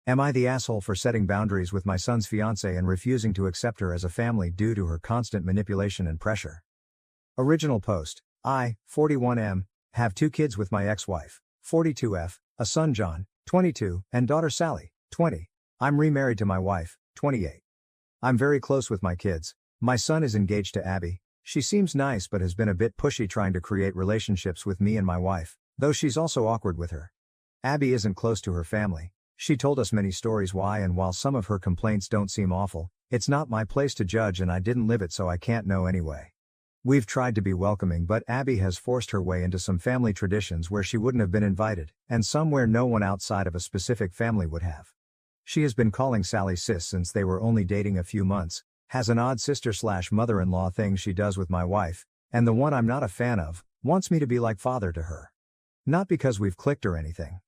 Am I the asshole for setting boundaries with my son's fiancée and refusing to accept her as a family due to her constant manipulation and pressure? Original post. I, 41M, have 2 kids with my ex-wife, 42F, a son John, 22, and daughter Sally, 20. I'm remarried to my wife, 28. I'm very close with my kids. My son is engaged to Abby. She seems nice but has been a bit pushy trying to create relationships with me and my wife, though she's also awkward with her. Abby isn't close to her family. She told us many stories why, and while some of her complaints don't seem awful, it's not my place to judge and I didn't live it so I can't know anyway. We've tried to be welcoming but Abby has forced her way into some family traditions where she wouldn't have been invited, and some where no one outside of a specific family would have. She has been calling Sally sis since they were only dating a few months, has an odd sister/mother-in-law thing she does with my wife, and the one I'm not a fan of, wants me to be like father to her. Not because we've clicked or anything.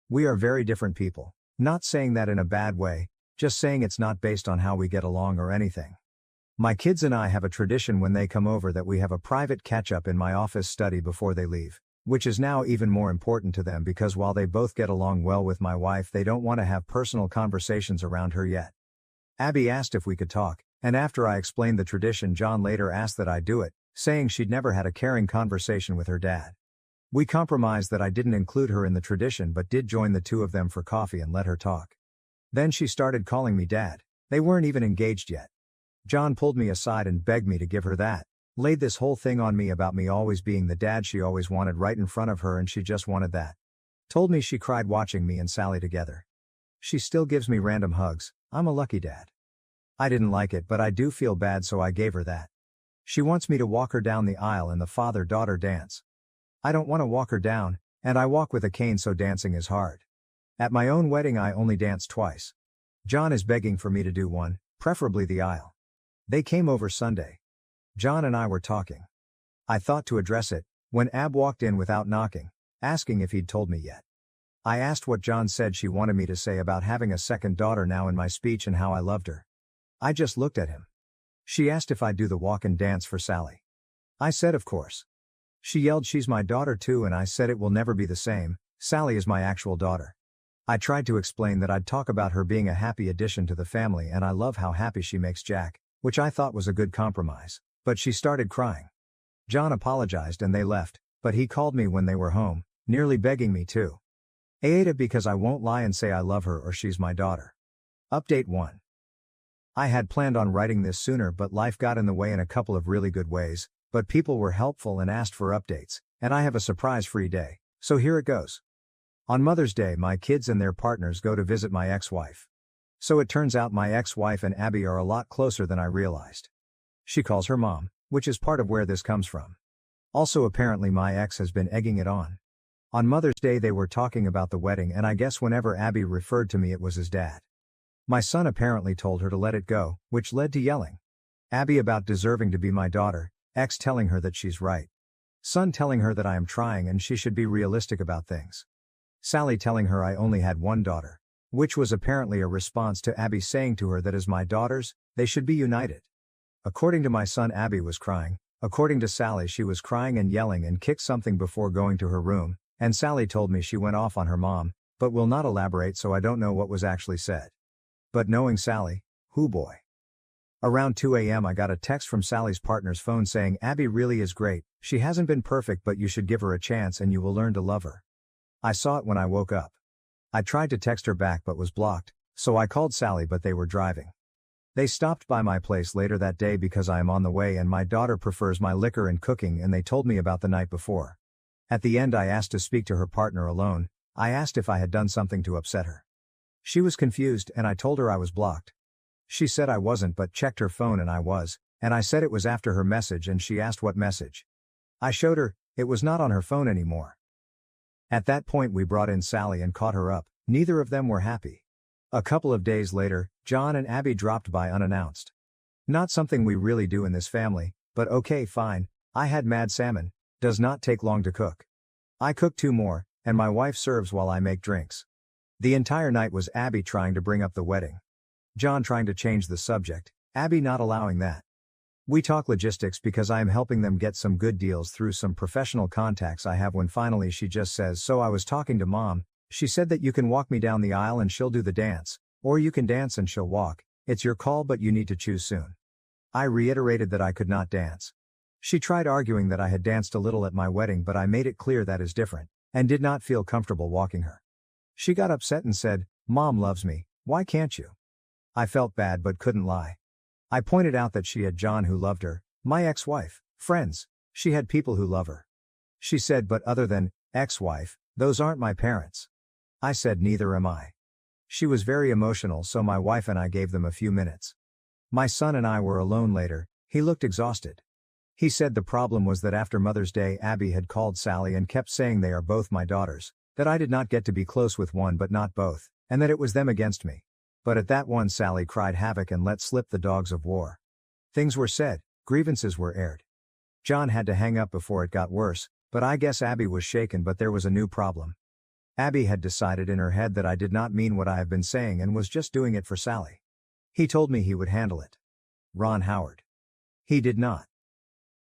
We are very different people. Not saying that in a bad way, just saying it's not based on how we get along or anything. My kids and I have a tradition when they come over that we have a private catch-up in my office study before they leave, which is now even more important to them because while they both get along well with my wife, they don't want to have personal conversations around her yet. Abby asked if we could talk, and after I explained the tradition, John later asked that I do it, saying she'd never had a caring conversation with her dad. We compromised that I didn't include her in the tradition but did join the 2 of them for coffee and let her talk. Then she started calling me dad. They weren't even engaged yet. John pulled me aside and begged me to give her that, laid this whole thing on me about me always being the dad she always wanted right in front of her and she just wanted that. Told me she cried watching me and Sally together. She still gives me random hugs. I'm a lucky dad. I didn't like it but I do feel bad so I gave her that. She wants me to walk her down the aisle in the father-daughter dance. I don't want to walk her down, and I walk with a cane so dancing is hard. At my own wedding I only danced twice. John is begging for me to do one, preferably the aisle. They came over Sunday. John and I were talking. I thought to address it, when Ab walked in without knocking, asking if he'd told me yet. I asked what John said she wanted me to say about having a second daughter now in my speech and how I loved her. I just looked at him. She asked if I'd do the walk and dance for Sally. I said of course. She yelled she's my daughter too and I said it will never be the same, Sally is my actual daughter. I tried to explain that I'd talk about her being a happy addition to the family and I love how happy she makes Jack, which I thought was a good compromise, but she started crying. John apologized and they left, but he called me when they were home, nearly begging me to. AITA because I won't lie and say I love her or she's my daughter. Update 1. I had planned on writing this sooner but life got in the way in a couple of really good ways, but people were helpful and asked for updates, and I have a surprise-free day, so here it goes. On Mother's Day my kids and their partners go to visit my ex-wife. So it turns out my ex-wife and Abby are a lot closer than I realized. She calls her mom, which is part of where this comes from. Also apparently my ex has been egging it on. On Mother's Day they were talking about the wedding and I guess whenever Abby referred to me it was his dad. My son apparently told her to let it go, which led to yelling. Abby about deserving to be my daughter, ex telling her that she's right. Son telling her that I am trying and she should be realistic about things. Sally telling her I only had one daughter, which was apparently a response to Abby saying to her that as my daughters, they should be united. According to my son Abby was crying, according to Sally she was crying and yelling and kicked something before going to her room, and Sally told me she went off on her mom, but will not elaborate so I don't know what was actually said. But knowing Sally, hoo boy. Around 2 a.m. I got a text from Sally's partner's phone saying Abby really is great, she hasn't been perfect but you should give her a chance and you will learn to love her. I saw it when I woke up. I tried to text her back but was blocked, so I called Sally but they were driving. They stopped by my place later that day because I am on the way and my daughter prefers my liquor and cooking and they told me about the night before. At the end I asked to speak to her partner alone. I asked if I had done something to upset her. She was confused and I told her I was blocked. She said I wasn't but checked her phone and I was, and I said it was after her message and she asked what message. I showed her, it was not on her phone anymore. At that point we brought in Sally and caught her up, neither of them were happy. A couple of days later, John and Abby dropped by unannounced. Not something we really do in this family, but okay fine, I had mad salmon, does not take long to cook. I cook 2 more, and my wife serves while I make drinks. The entire night was Abby trying to bring up the wedding. John trying to change the subject, Abby not allowing that. We talk logistics because I am helping them get some good deals through some professional contacts I have when finally she just says so I was talking to mom, She said that you can walk me down the aisle and she'll do the dance, or you can dance and she'll walk, it's your call but you need to choose soon. I reiterated that I could not dance. She tried arguing that I had danced a little at my wedding but I made it clear that is different, and did not feel comfortable walking her. She got upset and said, "Mom loves me, why can't you?" I felt bad but couldn't lie. I pointed out that she had John who loved her, my ex-wife, friends, she had people who love her. She said, "But other than ex-wife, those aren't my parents." I said, "Neither am I." She was very emotional so my wife and I gave them a few minutes. My son and I were alone later, he looked exhausted. He said the problem was that after Mother's Day Abby had called Sally and kept saying they are both my daughters, that I did not get to be close with one but not both, and that it was them against me. But at that one Sally cried havoc and let slip the dogs of war. Things were said, grievances were aired. John had to hang up before it got worse, but I guess Abby was shaken but there was a new problem. Abby had decided in her head that I did not mean what I have been saying and was just doing it for Sally. He told me he would handle it. Ron Howard. He did not.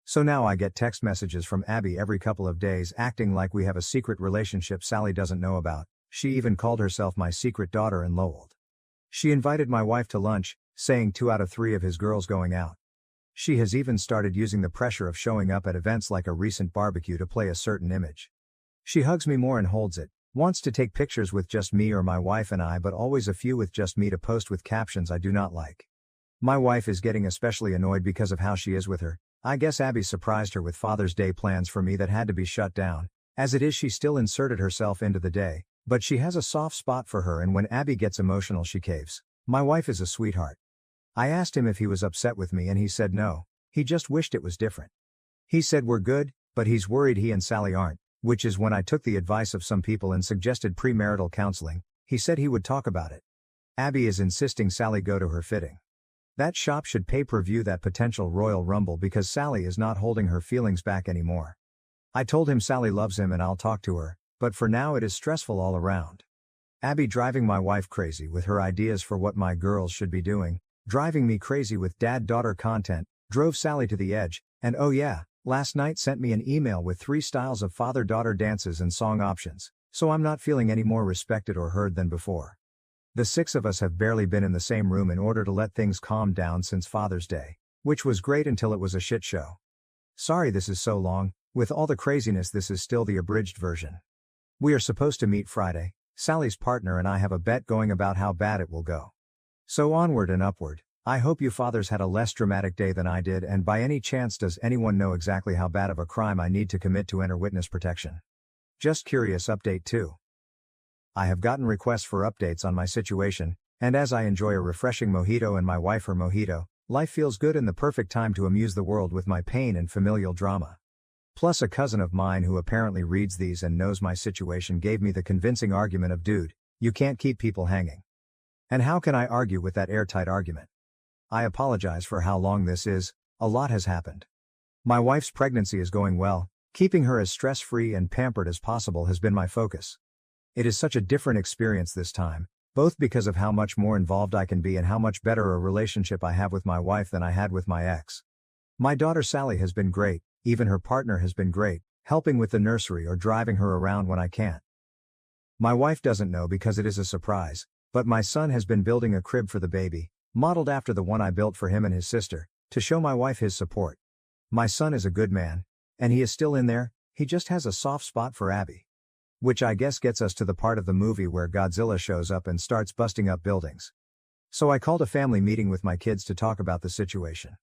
So now I get text messages from Abby every couple of days acting like we have a secret relationship Sally doesn't know about. She even called herself my secret daughter and lolled. She invited my wife to lunch, saying 2 out of 3 of his girls going out. She has even started using the pressure of showing up at events like a recent barbecue to play a certain image. She hugs me more and holds it, wants to take pictures with just me or my wife and I but always a few with just me to post with captions I do not like. My wife is getting especially annoyed because of how she is with her. I guess Abby surprised her with Father's Day plans for me that had to be shut down. As it is she still inserted herself into the day, but she has a soft spot for her and when Abby gets emotional she caves. My wife is a sweetheart. I asked him if he was upset with me and he said no, he just wished it was different. He said we're good, but he's worried he and Sally aren't, which is when I took the advice of some people and suggested premarital counseling. He said he would talk about it. Abby is insisting Sally go to her fitting. That shop should pay-per-view that potential Royal Rumble because Sally is not holding her feelings back anymore. I told him Sally loves him and I'll talk to her, but for now it is stressful all around. Abby driving my wife crazy with her ideas for what my girls should be doing, driving me crazy with dad-daughter content, drove Sally to the edge, and oh yeah, last night sent me an email with 3 styles of father-daughter dances and song options, so I'm not feeling any more respected or heard than before. The 6 of us have barely been in the same room in order to let things calm down since Father's Day, which was great until it was a shit show. Sorry this is so long, with all the craziness this is still the abridged version. We are supposed to meet Friday, Sally's partner and I have a bet going about how bad it will go. So onward and upward, I hope you fathers had a less dramatic day than I did and by any chance does anyone know exactly how bad of a crime I need to commit to enter witness protection? Just curious update 2. I have gotten requests for updates on my situation, and as I enjoy a refreshing mojito and my wife her mojito, life feels good and the perfect time to amuse the world with my pain and familial drama. Plus a cousin of mine who apparently reads these and knows my situation gave me the convincing argument of dude, you can't keep people hanging. And how can I argue with that airtight argument? I apologize for how long this is, a lot has happened. My wife's pregnancy is going well, keeping her as stress-free and pampered as possible has been my focus. It is such a different experience this time, both because of how much more involved I can be and how much better a relationship I have with my wife than I had with my ex. My daughter Sally has been great, even her partner has been great, helping with the nursery or driving her around when I can't. My wife doesn't know because it is a surprise, but my son has been building a crib for the baby, modeled after the one I built for him and his sister, to show my wife his support. My son is a good man, and he is still in there, he just has a soft spot for Abby. Which I guess gets us to the part of the movie where Godzilla shows up and starts busting up buildings. So I called a family meeting with my kids to talk about the situation.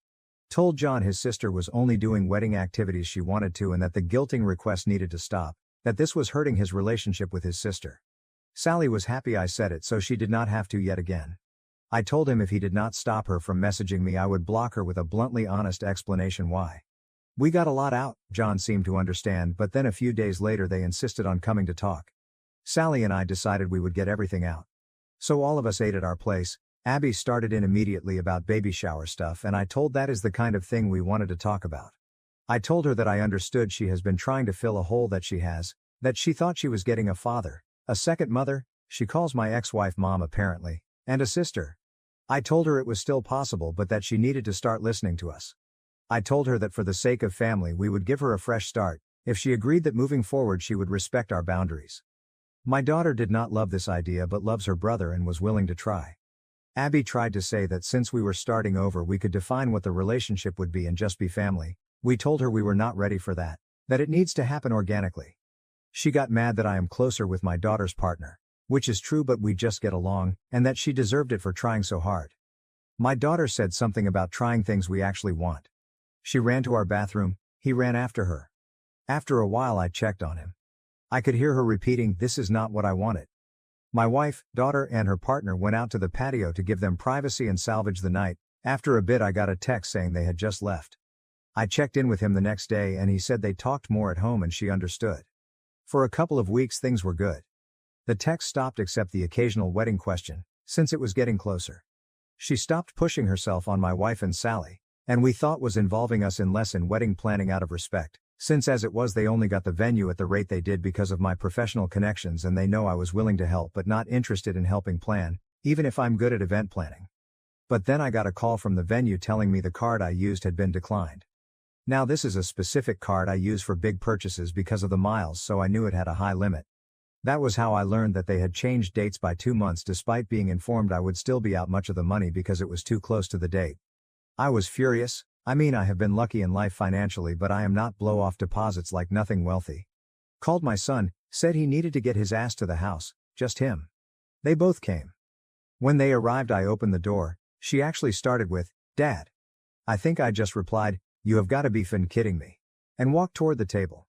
Told John his sister was only doing wedding activities she wanted to and that the guilting request needed to stop, that this was hurting his relationship with his sister. Sally was happy I said it so she did not have to yet again. I told him if he did not stop her from messaging me I would block her with a bluntly honest explanation why. We got a lot out, John seemed to understand, but then a few days later they insisted on coming to talk. Sally and I decided we would get everything out. So all of us ate at our place. Abby started in immediately about baby shower stuff and I told that is the kind of thing we wanted to talk about. I told her that I understood she has been trying to fill a hole that she has, that she thought she was getting a father, a second mother, she calls my ex-wife mom apparently, and a sister. I told her it was still possible but that she needed to start listening to us. I told her that for the sake of family we would give her a fresh start, if she agreed that moving forward she would respect our boundaries. My daughter did not love this idea but loves her brother and was willing to try. Abby tried to say that since we were starting over we could define what the relationship would be and just be family. We told her we were not ready for that it needs to happen organically. She got mad that I am closer with my daughter's partner, which is true but we just get along, and that she deserved it for trying so hard. My daughter said something about trying things we actually want. She ran to our bathroom, he ran after her. After a while I checked on him. I could hear her repeating, "This is not what I wanted." My wife, daughter and her partner went out to the patio to give them privacy and salvage the night. After a bit I got a text saying they had just left. I checked in with him the next day and he said they talked more at home and she understood. For a couple of weeks things were good. The text stopped except the occasional wedding question, since it was getting closer. She stopped pushing herself on my wife and Sally, and we thought was involving us in less in wedding planning out of respect, since as it was they only got the venue at the rate they did because of my professional connections and they know I was willing to help but not interested in helping plan, even if I'm good at event planning. But then I got a call from the venue telling me the card I used had been declined. Now this is a specific card I use for big purchases because of the miles, so I knew it had a high limit. That was how I learned that they had changed dates by 2 months despite being informed I would still be out much of the money because it was too close to the date. I was furious. I mean, I have been lucky in life financially but I am not blow-off deposits like nothing wealthy. Called my son, said he needed to get his ass to the house, just him. They both came. When they arrived I opened the door, she actually started with, "Dad." I think I just replied, "You have got to be fin kidding me," and walked toward the table.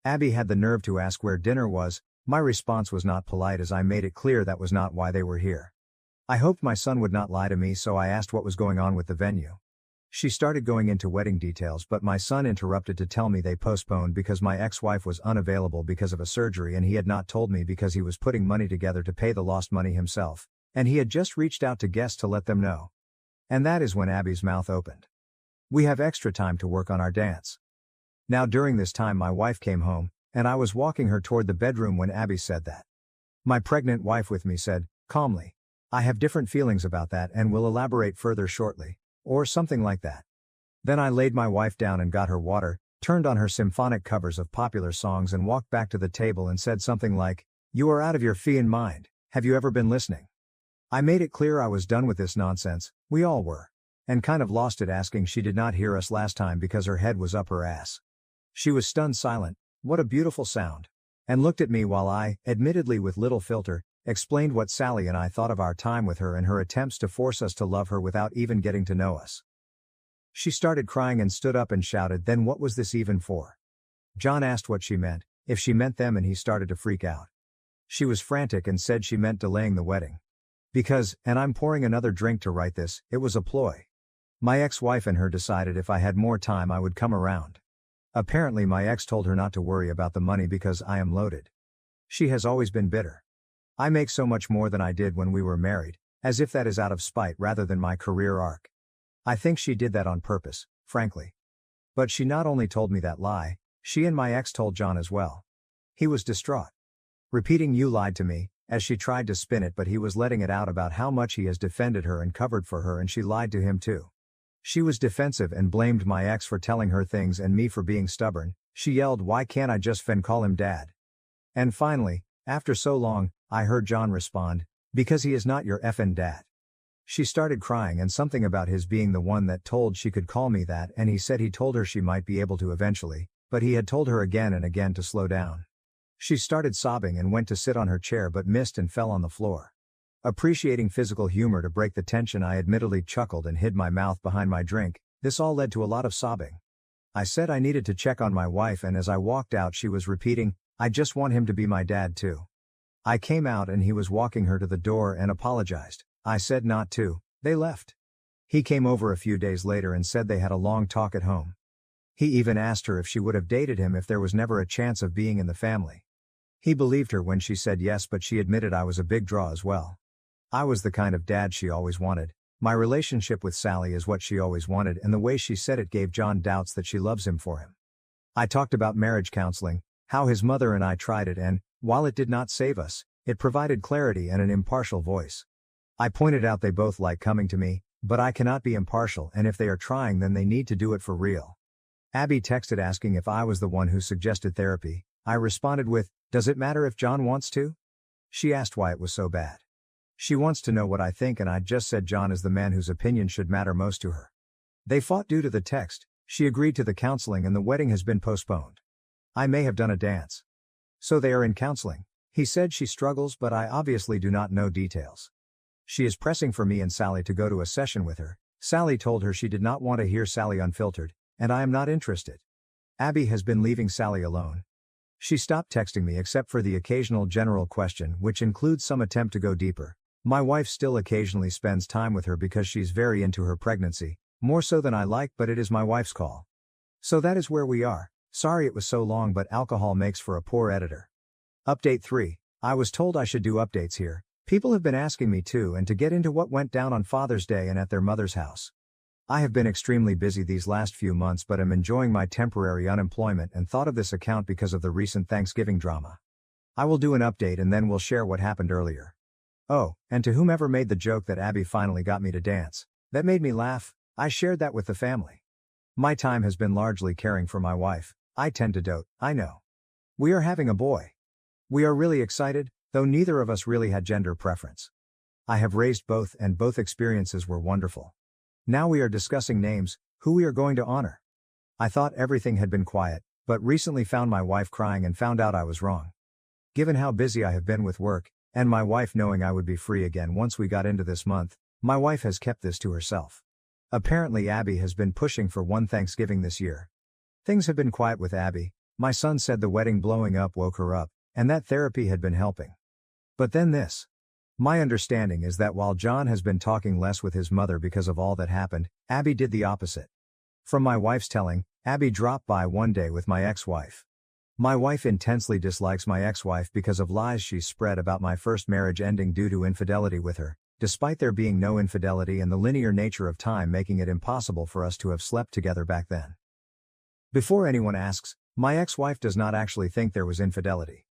Abby had the nerve to ask where dinner was. My response was not polite as I made it clear that was not why they were here. I hoped my son would not lie to me so I asked what was going on with the venue. She started going into wedding details but my son interrupted to tell me they postponed because my ex-wife was unavailable because of a surgery and he had not told me because he was putting money together to pay the lost money himself, and he had just reached out to guests to let them know. And that is when Abby's mouth opened. "We have extra time to work on our dance." Now during this time my wife came home, and I was walking her toward the bedroom when Abby said that. My pregnant wife with me said, calmly, "I have different feelings about that and will elaborate further shortly," or something like that. Then I laid my wife down and got her water, turned on her symphonic covers of popular songs and walked back to the table and said something like, "You are out of your fee mind, have you ever been listening?" I made it clear I was done with this nonsense, we all were. And kind of lost it asking she did not hear us last time because her head was up her ass. She was stunned silent, "What a beautiful sound," and looked at me while I, admittedly with little filter, explained what Sally and I thought of our time with her and her attempts to force us to love her without even getting to know us. She started crying and stood up and shouted, "Then what was this even for?" John asked what she meant, if she meant them, and he started to freak out. She was frantic and said she meant delaying the wedding. Because, and I'm pouring another drink to write this, it was a ploy. My ex-wife and her decided if I had more time I would come around. Apparently my ex told her not to worry about the money because I am loaded. She has always been bitter. I make so much more than I did when we were married, as if that is out of spite rather than my career arc. I think she did that on purpose, frankly. But she not only told me that lie, she and my ex told John as well. He was distraught. Repeating "you lied to me," as she tried to spin it, but he was letting it out about how much he has defended her and covered for her, and she lied to him too. She was defensive and blamed my ex for telling her things and me for being stubborn. She yelled, "Why can't I just call him Dad?" And finally, after so long, I heard John respond, "Because he is not your effing dad." She started crying and something about his being the one that told she could call me that, and he said he told her she might be able to eventually, but he had told her again and again to slow down. She started sobbing and went to sit on her chair but missed and fell on the floor. Appreciating physical humor to break the tension, I admittedly chuckled and hid my mouth behind my drink. This all led to a lot of sobbing. I said I needed to check on my wife, and as I walked out she was repeating, "I just want him to be my dad too." I came out and he was walking her to the door and apologized. I said not to. They left. He came over a few days later and said they had a long talk at home. He even asked her if she would have dated him if there was never a chance of being in the family. He believed her when she said yes, but she admitted I was a big draw as well. I was the kind of dad she always wanted. My relationship with Sally is what she always wanted, and the way she said it gave John doubts that she loves him for him. I talked about marriage counseling, how his mother and I tried it, and, while it did not save us, it provided clarity and an impartial voice. I pointed out they both like coming to me, but I cannot be impartial, and if they are trying then they need to do it for real. Abby texted asking if I was the one who suggested therapy. I responded with, "Does it matter if John wants to?" She asked why it was so bad. She wants to know what I think, and I just said John is the man whose opinion should matter most to her. They fought due to the text. She agreed to the counseling and the wedding has been postponed. I may have done a dance. So they are in counseling. He said she struggles, but I obviously do not know details. She is pressing for me and Sally to go to a session with her. Sally told her she did not want to hear Sally unfiltered, and I am not interested. Abby has been leaving Sally alone. She stopped texting me except for the occasional general question, which includes some attempt to go deeper. My wife still occasionally spends time with her because she's very into her pregnancy, more so than I like, but it is my wife's call. So that is where we are. Sorry it was so long, but alcohol makes for a poor editor. Update 3. I was told I should do updates here. People have been asking me to and to get into what went down on Father's Day and at their mother's house. I have been extremely busy these last few months, but am enjoying my temporary unemployment and thought of this account because of the recent Thanksgiving drama. I will do an update and then we'll share what happened earlier. Oh, and to whomever made the joke that Abby finally got me to dance, that made me laugh, I shared that with the family. My time has been largely caring for my wife. I tend to dote, I know. We are having a boy. We are really excited, though neither of us really had gender preference. I have raised both and both experiences were wonderful. Now we are discussing names, who we are going to honor. I thought everything had been quiet, but recently found my wife crying and found out I was wrong. Given how busy I have been with work, and my wife knowing I would be free again once we got into this month, my wife has kept this to herself. Apparently Abby has been pushing for one Thanksgiving this year. Things have been quiet with Abby. My son said the wedding blowing up woke her up, and that therapy had been helping. But then this. My understanding is that while John has been talking less with his mother because of all that happened, Abby did the opposite. From my wife's telling, Abby dropped by one day with my ex-wife. My wife intensely dislikes my ex-wife because of lies she spread about my first marriage ending due to infidelity with her, despite there being no infidelity and the linear nature of time making it impossible for us to have slept together back then. Before anyone asks, my ex-wife does not actually think there was infidelity.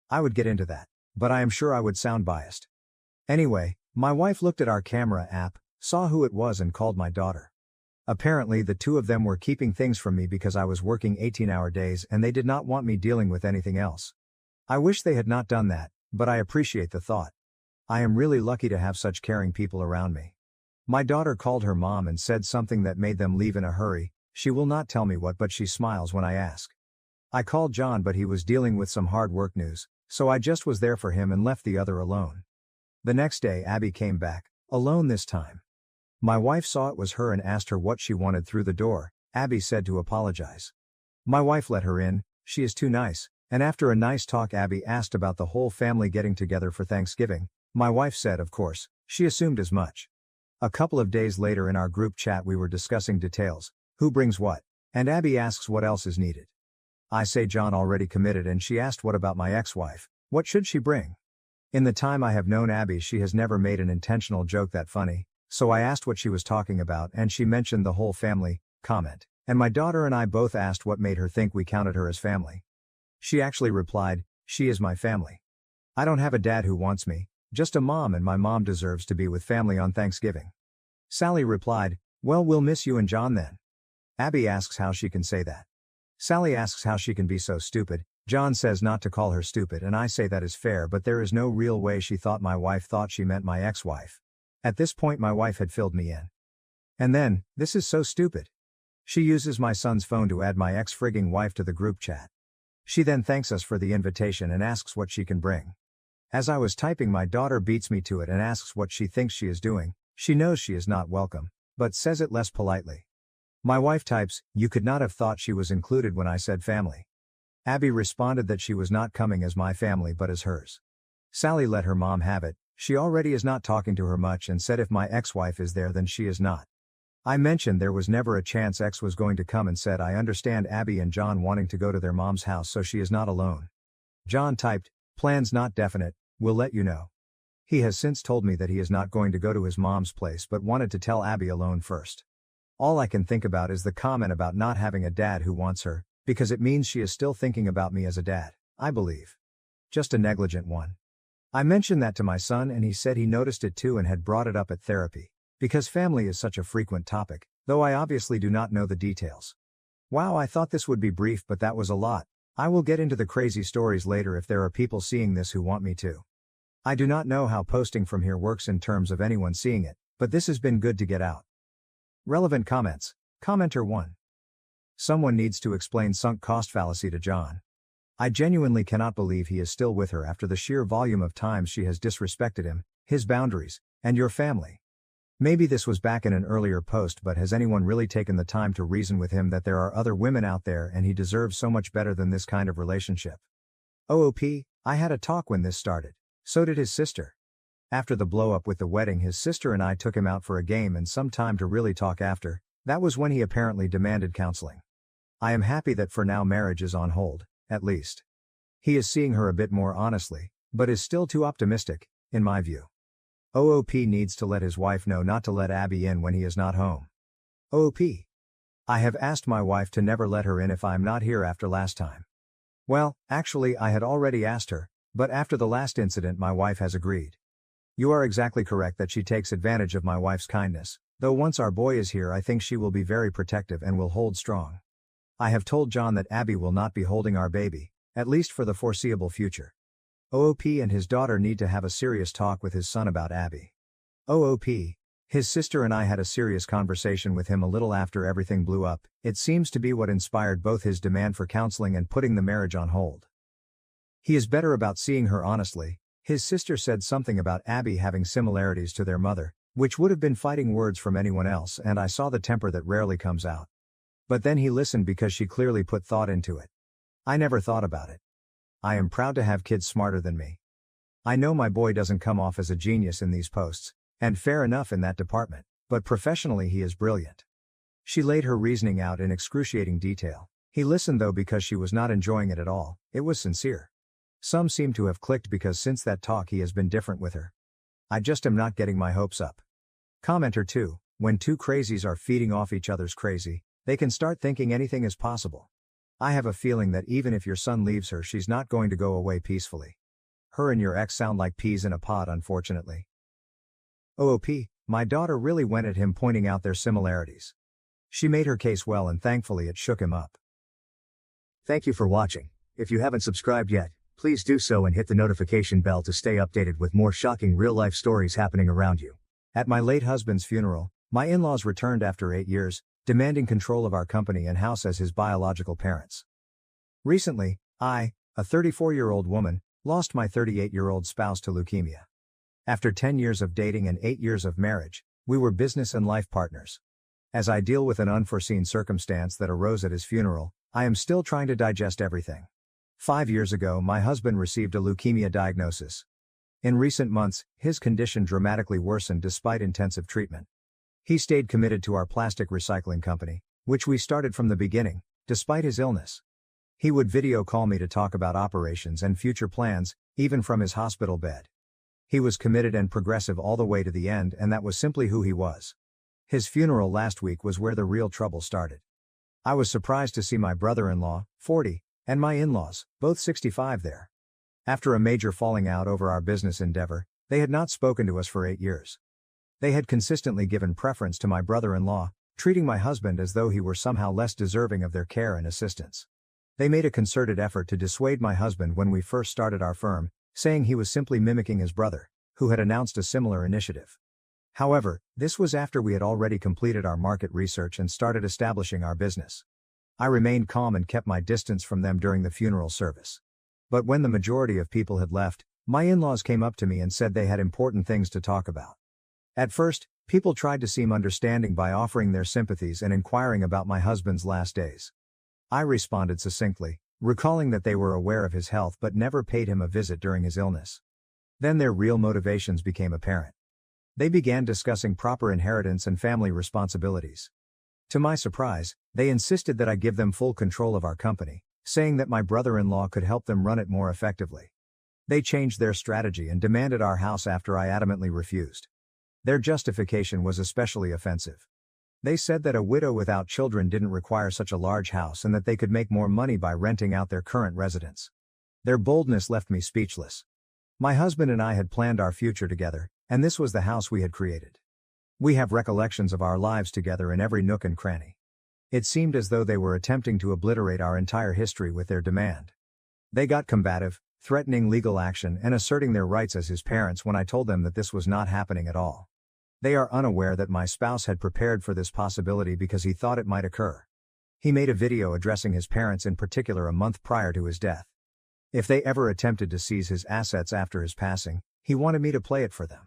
I would get into that, but I am sure I would sound biased. Anyway, my wife looked at our camera app, saw who it was and called my daughter. Apparently the two of them were keeping things from me because I was working 18-hour days and they did not want me dealing with anything else. I wish they had not done that, but I appreciate the thought. I am really lucky to have such caring people around me. My daughter called her mom and said something that made them leave in a hurry. She will not tell me what, but she smiles when I ask. I called John, but he was dealing with some hard work news, so I just was there for him and left the other alone. The next day Abby came back, alone this time. My wife saw it was her and asked her what she wanted through the door. Abby said to apologize. My wife let her in, she is too nice, and after a nice talk Abby asked about the whole family getting together for Thanksgiving. My wife said of course, she assumed as much. A couple of days later in our group chat we were discussing details, who brings what, and Abby asks what else is needed. I say John already committed and she asked what about my ex-wife, what should she bring? In the time I have known Abby she has never made an intentional joke that funny. So I asked what she was talking about and she mentioned the whole family comment, and my daughter and I both asked what made her think we counted her as family. She actually replied, she is my family. I don't have a dad who wants me, just a mom, and my mom deserves to be with family on Thanksgiving. Sally replied, well, we'll miss you and John then. Abby asks how she can say that. Sally asks how she can be so stupid. John says not to call her stupid and I say that is fair, but there is no real way she thought my wife thought she meant my ex-wife. At this point my wife had filled me in. And then, this is so stupid. She uses my son's phone to add my ex-frigging wife to the group chat. She then thanks us for the invitation and asks what she can bring. As I was typing my daughter beats me to it and asks what she thinks she is doing. She knows she is not welcome, but says it less politely. My wife types, you could not have thought she was included when I said family. Abby responded that she was not coming as my family but as hers. Sally let her mom have it. She already is not talking to her much and said if my ex-wife is there then she is not. I mentioned there was never a chance X was going to come and said I understand Abby and John wanting to go to their mom's house so she is not alone. John typed, plans not definite, we'll let you know. He has since told me that he is not going to go to his mom's place but wanted to tell Abby alone first. All I can think about is the comment about not having a dad who wants her, because it means she is still thinking about me as a dad, I believe. Just a negligent one. I mentioned that to my son and he said he noticed it too and had brought it up at therapy, because family is such a frequent topic, though I obviously do not know the details. Wow, I thought this would be brief but that was a lot. I will get into the crazy stories later if there are people seeing this who want me to. I do not know how posting from here works in terms of anyone seeing it, but this has been good to get out. Relevant comments. Commenter 1. Someone needs to explain sunk cost fallacy to John. I genuinely cannot believe he is still with her after the sheer volume of times she has disrespected him, his boundaries, and your family. Maybe this was back in an earlier post, but has anyone really taken the time to reason with him that there are other women out there and he deserves so much better than this kind of relationship? OOP, I had a talk when this started. So did his sister. After the blow-up with the wedding, his sister and I took him out for a game and some time to really talk after. That was when he apparently demanded counseling. I am happy that for now marriage is on hold, at least. He is seeing her a bit more honestly, but is still too optimistic, in my view. OOP needs to let his wife know not to let Abby in when he is not home. OOP. I have asked my wife to never let her in if I'm not here after last time. Well, actually I had already asked her, but after the last incident my wife has agreed. You are exactly correct that she takes advantage of my wife's kindness, though once our boy is here I think she will be very protective and will hold strong. I have told John that Abby will not be holding our baby, at least for the foreseeable future. OOP and his daughter need to have a serious talk with his son about Abby. OOP. His sister and I had a serious conversation with him a little after everything blew up. It seems to be what inspired both his demand for counseling and putting the marriage on hold. He is better about seeing her honestly. His sister said something about Abby having similarities to their mother, which would have been fighting words from anyone else, and I saw the temper that rarely comes out. But then he listened because she clearly put thought into it. I never thought about it. I am proud to have kids smarter than me. I know my boy doesn't come off as a genius in these posts, and fair enough in that department, but professionally he is brilliant. She laid her reasoning out in excruciating detail. He listened though because she was not enjoying it at all. It was sincere. Some seem to have clicked because since that talk he has been different with her. I just am not getting my hopes up. Commenter 2. When two crazies are feeding off each other's crazy, they can start thinking anything is possible. I have a feeling that even if your son leaves her, she's not going to go away peacefully. Her and your ex sound like peas in a pod, unfortunately. OOP, my daughter really went at him, pointing out their similarities. She made her case well and thankfully it shook him up. Thank you for watching. If you haven't subscribed yet, please do so and hit the notification bell to stay updated with more shocking real-life stories happening around you. At my late husband's funeral, my in-laws returned after 8 years, demanding control of our company and house as his biological parents. Recently, I, a 34-year-old woman, lost my 38-year-old spouse to leukemia. After 10 years of dating and 8 years of marriage, we were business and life partners. As I deal with an unforeseen circumstance that arose at his funeral, I am still trying to digest everything. 5 years ago, my husband received a leukemia diagnosis. In recent months, his condition dramatically worsened despite intensive treatment. He stayed committed to our plastic recycling company, which we started from the beginning, despite his illness. He would video call me to talk about operations and future plans, even from his hospital bed. He was committed and progressive all the way to the end, and that was simply who he was. His funeral last week was where the real trouble started. I was surprised to see my brother-in-law, 40, and my in-laws, both 65 there. After a major falling out over our business endeavor, they had not spoken to us for 8 years. They had consistently given preference to my brother-in-law, treating my husband as though he were somehow less deserving of their care and assistance. They made a concerted effort to dissuade my husband when we first started our firm, saying he was simply mimicking his brother, who had announced a similar initiative. However, this was after we had already completed our market research and started establishing our business. I remained calm and kept my distance from them during the funeral service. But when the majority of people had left, my in-laws came up to me and said they had important things to talk about. At first, people tried to seem understanding by offering their sympathies and inquiring about my husband's last days. I responded succinctly, recalling that they were aware of his health but never paid him a visit during his illness. Then their real motivations became apparent. They began discussing proper inheritance and family responsibilities. To my surprise, they insisted that I give them full control of our company, saying that my brother-in-law could help them run it more effectively. They changed their strategy and demanded our house after I adamantly refused. Their justification was especially offensive. They said that a widow without children didn't require such a large house and that they could make more money by renting out their current residence. Their boldness left me speechless. My husband and I had planned our future together, and this was the house we had created. We have recollections of our lives together in every nook and cranny. It seemed as though they were attempting to obliterate our entire history with their demand. They got combative, threatening legal action and asserting their rights as his parents when I told them that this was not happening at all. They are unaware that my spouse had prepared for this possibility because he thought it might occur. He made a video addressing his parents in particular a month prior to his death. If they ever attempted to seize his assets after his passing, he wanted me to play it for them.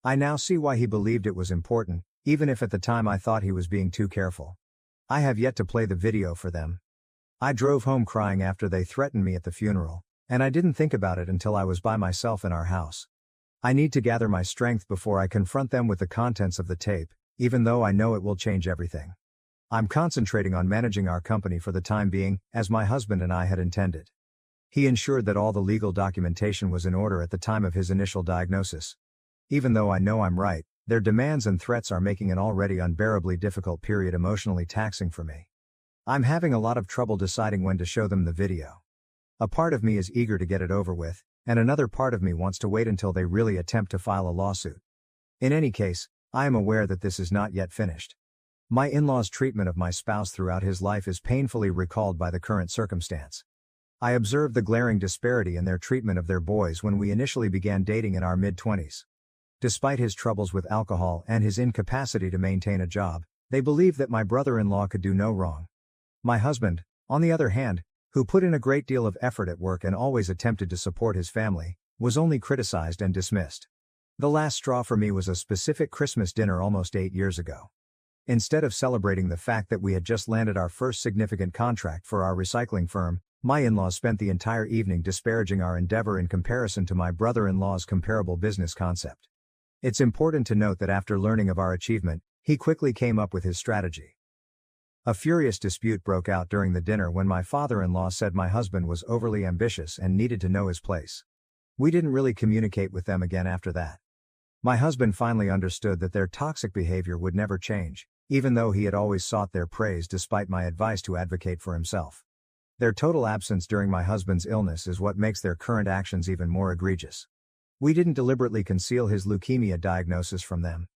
I now see why he believed it was important, even if at the time I thought he was being too careful. I have yet to play the video for them. I drove home crying after they threatened me at the funeral, and I didn't think about it until I was by myself in our house. I need to gather my strength before I confront them with the contents of the tape, even though I know it will change everything. I'm concentrating on managing our company for the time being, as my husband and I had intended. He ensured that all the legal documentation was in order at the time of his initial diagnosis. Even though I know I'm right, their demands and threats are making an already unbearably difficult period emotionally taxing for me. I'm having a lot of trouble deciding when to show them the video. A part of me is eager to get it over with, and another part of me wants to wait until they really attempt to file a lawsuit. In any case, I am aware that this is not yet finished. My in-laws' treatment of my spouse throughout his life is painfully recalled by the current circumstance. I observed the glaring disparity in their treatment of their boys when we initially began dating in our mid-20s. Despite his troubles with alcohol and his incapacity to maintain a job, they believed that my brother-in-law could do no wrong. My husband, on the other hand, who put in a great deal of effort at work and always attempted to support his family, was only criticized and dismissed. The last straw for me was a specific Christmas dinner almost 8 years ago. Instead of celebrating the fact that we had just landed our first significant contract for our recycling firm, my in-laws spent the entire evening disparaging our endeavor in comparison to my brother-in-law's comparable business concept. It's important to note that after learning of our achievement, he quickly came up with his strategy. A furious dispute broke out during the dinner when my father-in-law said my husband was overly ambitious and needed to know his place. We didn't really communicate with them again after that. My husband finally understood that their toxic behavior would never change, even though he had always sought their praise despite my advice to advocate for himself. Their total absence during my husband's illness is what makes their current actions even more egregious. We didn't deliberately conceal his leukemia diagnosis from them.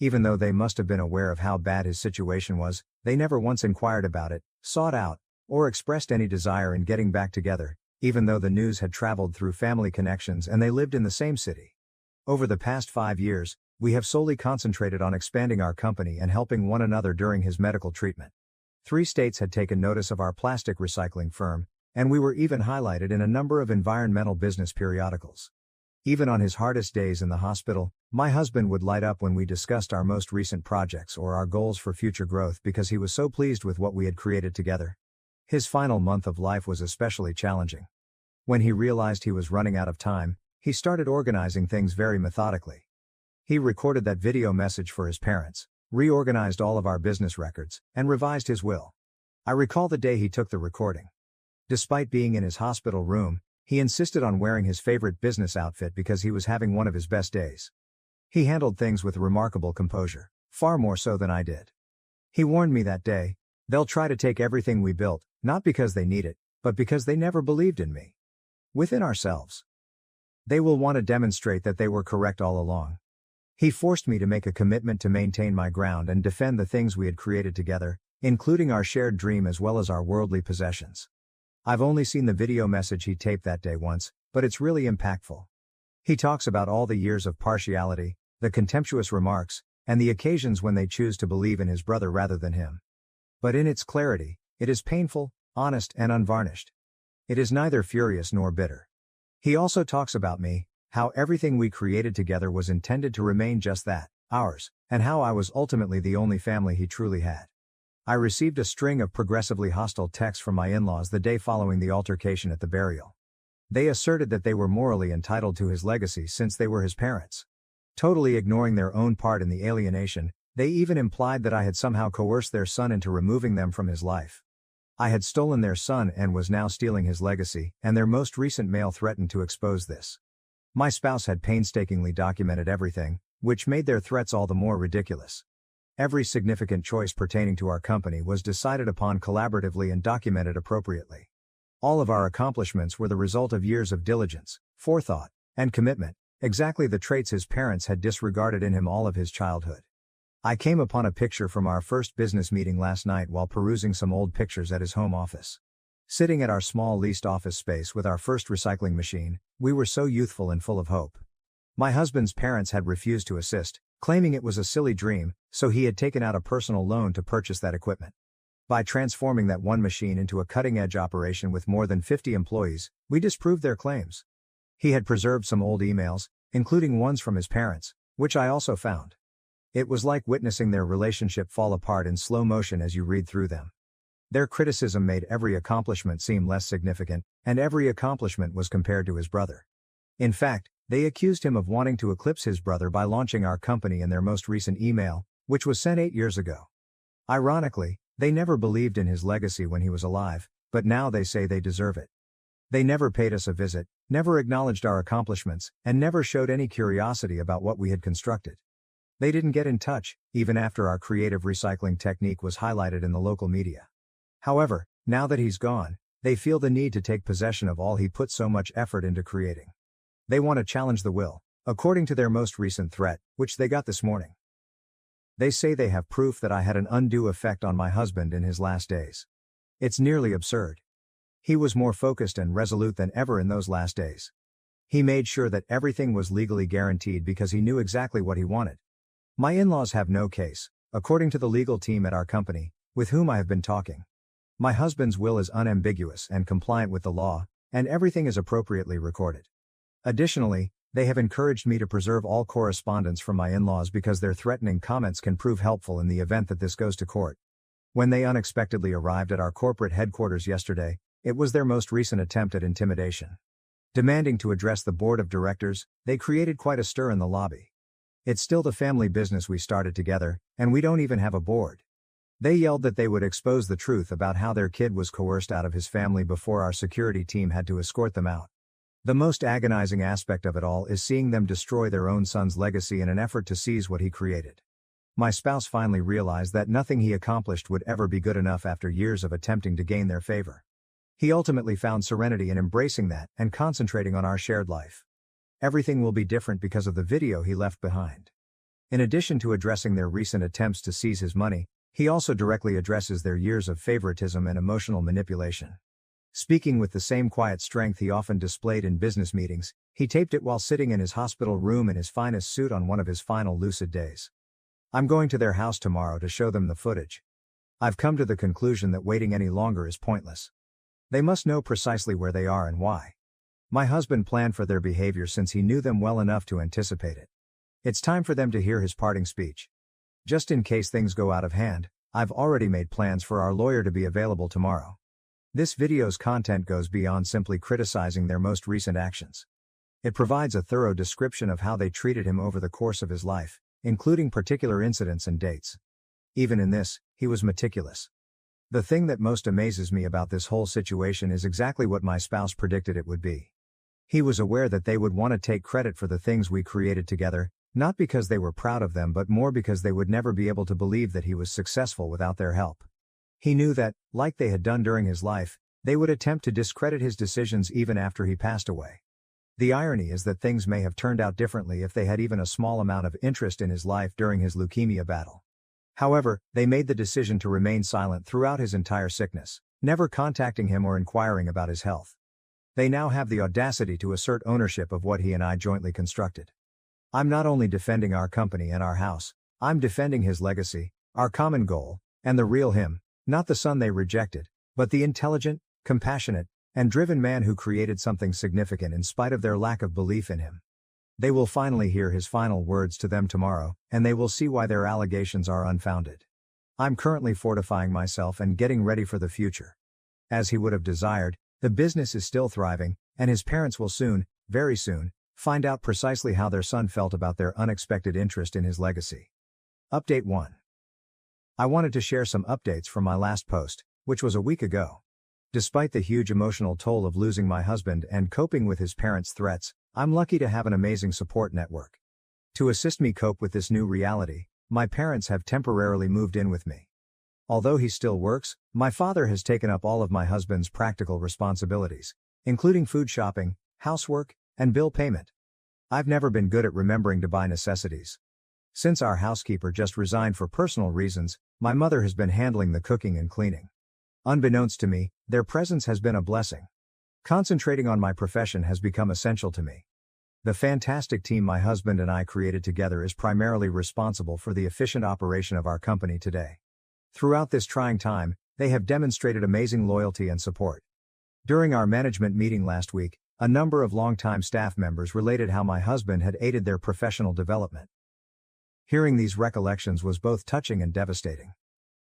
Even though they must have been aware of how bad his situation was, they never once inquired about it, sought out, or expressed any desire in getting back together, even though the news had traveled through family connections and they lived in the same city. Over the past 5 years, we have solely concentrated on expanding our company and helping one another during his medical treatment. 3 states had taken notice of our plastic recycling firm, and we were even highlighted in a number of environmental business periodicals. Even on his hardest days in the hospital, my husband would light up when we discussed our most recent projects or our goals for future growth because he was so pleased with what we had created together. His final month of life was especially challenging. When he realized he was running out of time, he started organizing things very methodically. He recorded that video message for his parents, reorganized all of our business records, and revised his will. I recall the day he took the recording. Despite being in his hospital room, he insisted on wearing his favorite business outfit because he was having one of his best days. He handled things with remarkable composure, far more so than I did. He warned me that day, "They'll try to take everything we built, not because they need it, but because they never believed in me. Within ourselves. They will want to demonstrate that they were correct all along." He forced me to make a commitment to maintain my ground and defend the things we had created together, including our shared dream as well as our worldly possessions. I've only seen the video message he taped that day once, but it's really impactful. He talks about all the years of partiality, the contemptuous remarks, and the occasions when they choose to believe in his brother rather than him. But in its clarity, it is painful, honest, and unvarnished. It is neither furious nor bitter. He also talks about me, how everything we created together was intended to remain just that, ours, and how I was ultimately the only family he truly had. I received a string of progressively hostile texts from my in-laws the day following the altercation at the burial. They asserted that they were morally entitled to his legacy since they were his parents. Totally ignoring their own part in the alienation, they even implied that I had somehow coerced their son into removing them from his life. I had stolen their son and was now stealing his legacy, and their most recent mail threatened to expose this. My spouse had painstakingly documented everything, which made their threats all the more ridiculous. Every significant choice pertaining to our company was decided upon collaboratively and documented appropriately. All of our accomplishments were the result of years of diligence, forethought, and commitment, exactly the traits his parents had disregarded in him all of his childhood. I came upon a picture from our first business meeting last night while perusing some old pictures at his home office. Sitting at our small leased office space with our first recycling machine, we were so youthful and full of hope. My husband's parents had refused to assist, claiming it was a silly dream, so he had taken out a personal loan to purchase that equipment. By transforming that one machine into a cutting-edge operation with more than 50 employees, we disproved their claims. He had preserved some old emails, including ones from his parents, which I also found. It was like witnessing their relationship fall apart in slow motion as you read through them. Their criticism made every accomplishment seem less significant, and every accomplishment was compared to his brother. In fact, they accused him of wanting to eclipse his brother by launching our company in their most recent email, which was sent 8 years ago. Ironically, they never believed in his legacy when he was alive, but now they say they deserve it. They never paid us a visit, never acknowledged our accomplishments, and never showed any curiosity about what we had constructed. They didn't get in touch, even after our creative recycling technique was highlighted in the local media. However, now that he's gone, they feel the need to take possession of all he put so much effort into creating. They want to challenge the will, according to their most recent threat, which they got this morning. They say they have proof that I had an undue effect on my husband in his last days. It's nearly absurd. He was more focused and resolute than ever in those last days. He made sure that everything was legally guaranteed because he knew exactly what he wanted. My in-laws have no case, according to the legal team at our company, with whom I have been talking. My husband's will is unambiguous and compliant with the law, and everything is appropriately recorded. Additionally, they have encouraged me to preserve all correspondence from my in-laws because their threatening comments can prove helpful in the event that this goes to court. When they unexpectedly arrived at our corporate headquarters yesterday, it was their most recent attempt at intimidation. Demanding to address the board of directors, they created quite a stir in the lobby. It's still the family business we started together, and we don't even have a board. They yelled that they would expose the truth about how their kid was coerced out of his family before our security team had to escort them out. The most agonizing aspect of it all is seeing them destroy their own son's legacy in an effort to seize what he created. My spouse finally realized that nothing he accomplished would ever be good enough after years of attempting to gain their favor. He ultimately found serenity in embracing that and concentrating on our shared life. Everything will be different because of the video he left behind. In addition to addressing their recent attempts to seize his money, he also directly addresses their years of favoritism and emotional manipulation. Speaking with the same quiet strength he often displayed in business meetings, he taped it while sitting in his hospital room in his finest suit on one of his final lucid days. I'm going to their house tomorrow to show them the footage. I've come to the conclusion that waiting any longer is pointless. They must know precisely where they are and why. My husband planned for their behavior since he knew them well enough to anticipate it. It's time for them to hear his parting speech. Just in case things go out of hand, I've already made plans for our lawyer to be available tomorrow. This video's content goes beyond simply criticizing their most recent actions. It provides a thorough description of how they treated him over the course of his life, including particular incidents and dates. Even in this, he was meticulous. The thing that most amazes me about this whole situation is exactly what my spouse predicted it would be. He was aware that they would want to take credit for the things we created together, not because they were proud of them but more because they would never be able to believe that he was successful without their help. He knew that, like they had done during his life, they would attempt to discredit his decisions even after he passed away. The irony is that things may have turned out differently if they had even a small amount of interest in his life during his leukemia battle. However, they made the decision to remain silent throughout his entire sickness, never contacting him or inquiring about his health. They now have the audacity to assert ownership of what he and I jointly constructed. I'm not only defending our company and our house, I'm defending his legacy, our common goal, and the real him, not the son they rejected, but the intelligent, compassionate, and driven man who created something significant in spite of their lack of belief in him. They will finally hear his final words to them tomorrow, and they will see why their allegations are unfounded. I'm currently fortifying myself and getting ready for the future. As he would have desired, the business is still thriving, and his parents will soon, very soon, find out precisely how their son felt about their unexpected interest in his legacy. Update 1. I wanted to share some updates from my last post, which was a week ago. Despite the huge emotional toll of losing my husband and coping with his parents' threats, I'm lucky to have an amazing support network. To assist me cope with this new reality, my parents have temporarily moved in with me. Although he still works, my father has taken up all of my husband's practical responsibilities, including food shopping, housework, and bill payment. I've never been good at remembering to buy necessities. Since our housekeeper just resigned for personal reasons, my mother has been handling the cooking and cleaning. Unbeknownst to me, their presence has been a blessing. Concentrating on my profession has become essential to me. The fantastic team my husband and I created together is primarily responsible for the efficient operation of our company today. Throughout this trying time, they have demonstrated amazing loyalty and support. During our management meeting last week, a number of longtime staff members related how my husband had aided their professional development. Hearing these recollections was both touching and devastating.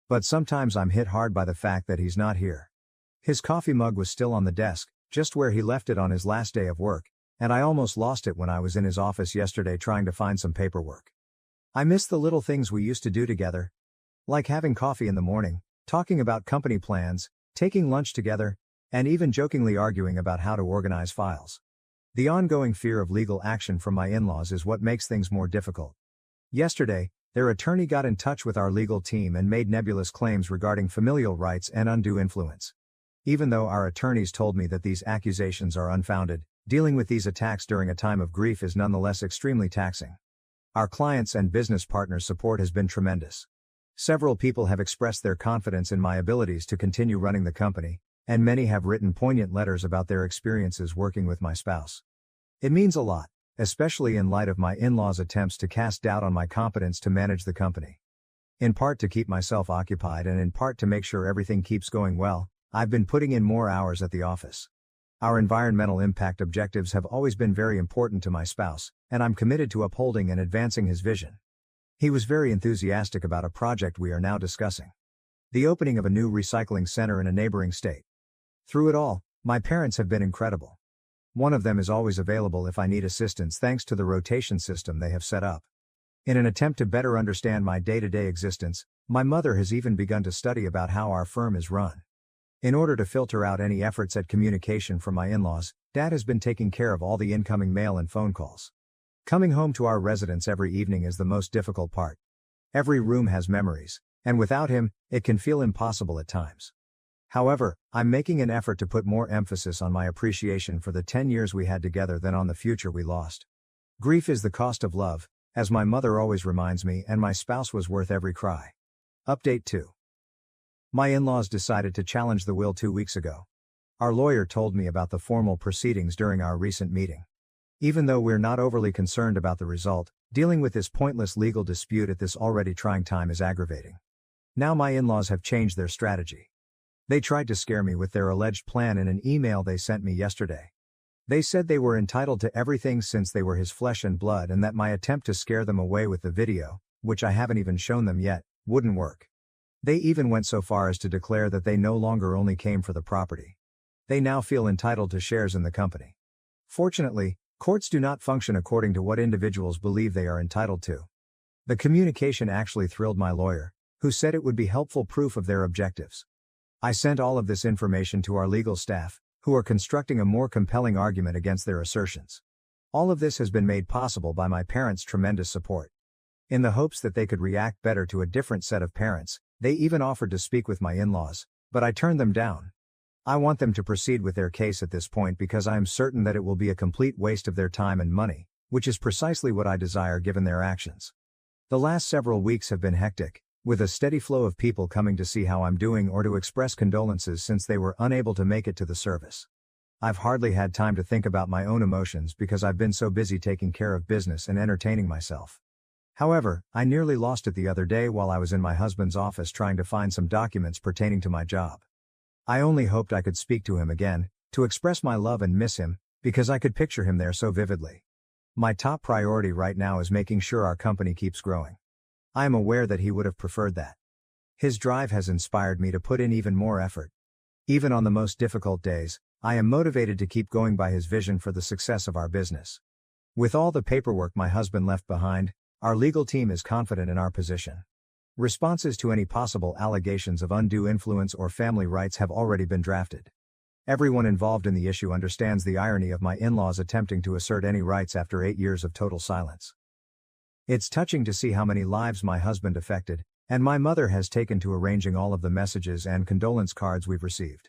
But sometimes I'm hit hard by the fact that he's not here. His coffee mug was still on the desk, just where he left it on his last day of work, and I almost lost it when I was in his office yesterday trying to find some paperwork. I miss the little things we used to do together, like having coffee in the morning, talking about company plans, taking lunch together, and even jokingly arguing about how to organize files. The ongoing fear of legal action from my in-laws is what makes things more difficult. Yesterday, their attorney got in touch with our legal team and made nebulous claims regarding familial rights and undue influence. Even though our attorneys told me that these accusations are unfounded, dealing with these attacks during a time of grief is nonetheless extremely taxing. Our clients' and business partners' support has been tremendous. Several people have expressed their confidence in my abilities to continue running the company, and many have written poignant letters about their experiences working with my spouse. It means a lot, especially in light of my in-laws' attempts to cast doubt on my competence to manage the company. In part to keep myself occupied and in part to make sure everything keeps going well, I've been putting in more hours at the office. Our environmental impact objectives have always been very important to my spouse, and I'm committed to upholding and advancing his vision. He was very enthusiastic about a project we are now discussing: the opening of a new recycling center in a neighboring state. Through it all, my parents have been incredible. One of them is always available if I need assistance thanks to the rotation system they have set up. In an attempt to better understand my day-to-day existence, my mother has even begun to study about how our firm is run. In order to filter out any efforts at communication from my in-laws, Dad has been taking care of all the incoming mail and phone calls. Coming home to our residence every evening is the most difficult part. Every room has memories, and without him, it can feel impossible at times. However, I'm making an effort to put more emphasis on my appreciation for the 10 years we had together than on the future we lost. Grief is the cost of love, as my mother always reminds me, and my spouse was worth every cry. Update 2. My in-laws decided to challenge the will 2 weeks ago. Our lawyer told me about the formal proceedings during our recent meeting. Even though we're not overly concerned about the result, dealing with this pointless legal dispute at this already trying time is aggravating. Now my in-laws have changed their strategy. They tried to scare me with their alleged plan in an email they sent me yesterday. They said they were entitled to everything since they were his flesh and blood, and that my attempt to scare them away with the video, which I haven't even shown them yet, wouldn't work. They even went so far as to declare that they no longer only came for the property. They now feel entitled to shares in the company. Fortunately, courts do not function according to what individuals believe they are entitled to. The communication actually thrilled my lawyer, who said it would be helpful proof of their objectives. I sent all of this information to our legal staff, who are constructing a more compelling argument against their assertions. All of this has been made possible by my parents' tremendous support. In the hopes that they could react better to a different set of parents, they even offered to speak with my in-laws, but I turned them down. I want them to proceed with their case at this point because I am certain that it will be a complete waste of their time and money, which is precisely what I desire given their actions. The last several weeks have been hectic, with a steady flow of people coming to see how I'm doing or to express condolences since they were unable to make it to the service. I've hardly had time to think about my own emotions because I've been so busy taking care of business and entertaining myself. However, I nearly lost it the other day while I was in my husband's office trying to find some documents pertaining to my job. I only hoped I could speak to him again, to express my love and miss him, because I could picture him there so vividly. My top priority right now is making sure our company keeps growing. I am aware that he would have preferred that. His drive has inspired me to put in even more effort. Even on the most difficult days, I am motivated to keep going by his vision for the success of our business. With all the paperwork my husband left behind, our legal team is confident in our position. Responses to any possible allegations of undue influence or family rights have already been drafted. Everyone involved in the issue understands the irony of my in-laws attempting to assert any rights after 8 years of total silence. It's touching to see how many lives my husband affected, and my mother has taken to arranging all of the messages and condolence cards we've received.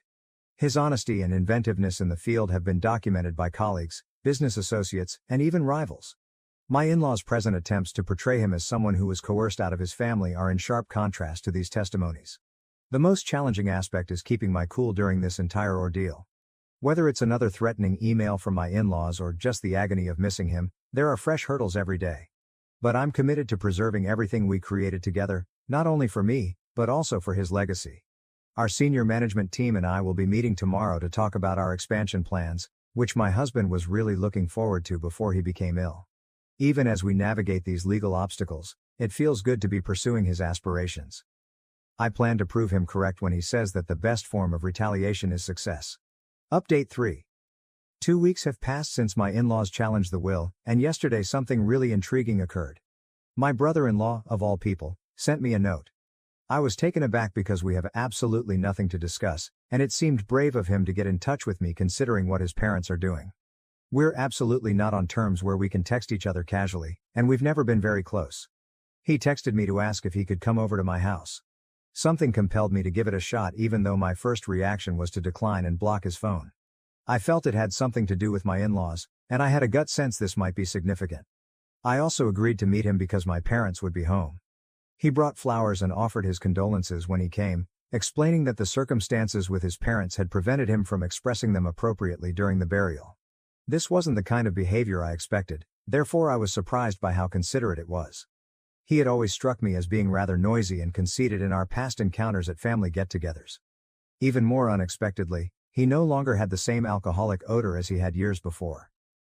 His honesty and inventiveness in the field have been documented by colleagues, business associates, and even rivals. My in-laws' present attempts to portray him as someone who was coerced out of his family are in sharp contrast to these testimonies. The most challenging aspect is keeping my cool during this entire ordeal. Whether it's another threatening email from my in-laws or just the agony of missing him, there are fresh hurdles every day. But I'm committed to preserving everything we created together, not only for me, but also for his legacy. Our senior management team and I will be meeting tomorrow to talk about our expansion plans, which my husband was really looking forward to before he became ill. Even as we navigate these legal obstacles, it feels good to be pursuing his aspirations. I plan to prove him correct when he says that the best form of retaliation is success. Update 3. 2 weeks have passed since my in-laws challenged the will, and yesterday something really intriguing occurred. My brother-in-law, of all people, sent me a note. I was taken aback because we have absolutely nothing to discuss, and it seemed brave of him to get in touch with me considering what his parents are doing. We're absolutely not on terms where we can text each other casually, and we've never been very close. He texted me to ask if he could come over to my house. Something compelled me to give it a shot even though my first reaction was to decline and block his phone. I felt it had something to do with my in-laws, and I had a gut sense this might be significant. I also agreed to meet him because my parents would be home. He brought flowers and offered his condolences when he came, explaining that the circumstances with his parents had prevented him from expressing them appropriately during the burial. This wasn't the kind of behavior I expected, therefore I was surprised by how considerate it was. He had always struck me as being rather noisy and conceited in our past encounters at family get-togethers. Even more unexpectedly, he no longer had the same alcoholic odor as he had years before.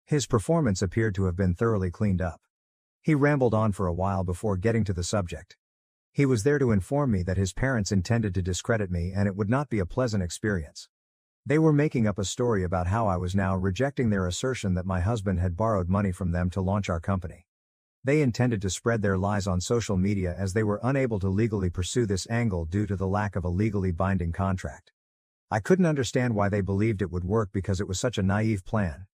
His performance appeared to have been thoroughly cleaned up. He rambled on for a while before getting to the subject. He was there to inform me that his parents intended to discredit me and it would not be a pleasant experience. They were making up a story about how I was now rejecting their assertion that my husband had borrowed money from them to launch our company. They intended to spread their lies on social media as they were unable to legally pursue this angle due to the lack of a legally binding contract. I couldn't understand why they believed it would work because it was such a naive plan.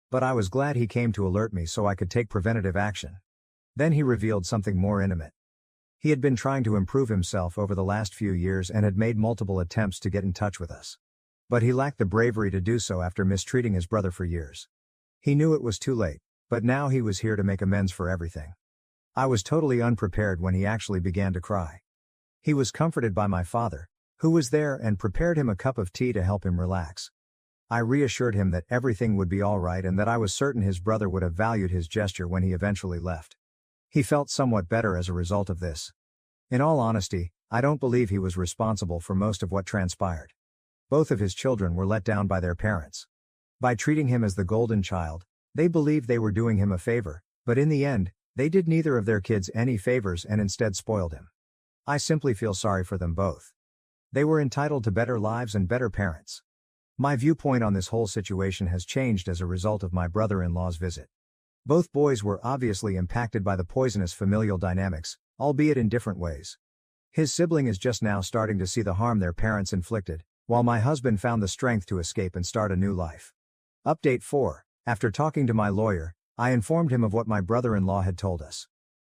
But I was glad he came to alert me so I could take preventative action. Then he revealed something more intimate. He had been trying to improve himself over the last few years and had made multiple attempts to get in touch with us. But he lacked the bravery to do so after mistreating his brother for years. He knew it was too late, but now he was here to make amends for everything. I was totally unprepared when he actually began to cry. He was comforted by my father, who was there and prepared him a cup of tea to help him relax. I reassured him that everything would be all right and that I was certain his brother would have valued his gesture when he eventually left. He felt somewhat better as a result of this. In all honesty, I don't believe he was responsible for most of what transpired. Both of his children were let down by their parents. By treating him as the golden child, they believed they were doing him a favor, but in the end, they did neither of their kids any favors and instead spoiled him. I simply feel sorry for them both. They were entitled to better lives and better parents. My viewpoint on this whole situation has changed as a result of my brother-in-law's visit. Both boys were obviously impacted by the poisonous familial dynamics, albeit in different ways. His sibling is just now starting to see the harm their parents inflicted, while my husband found the strength to escape and start a new life. Update 4. After talking to my lawyer, I informed him of what my brother-in-law had told us.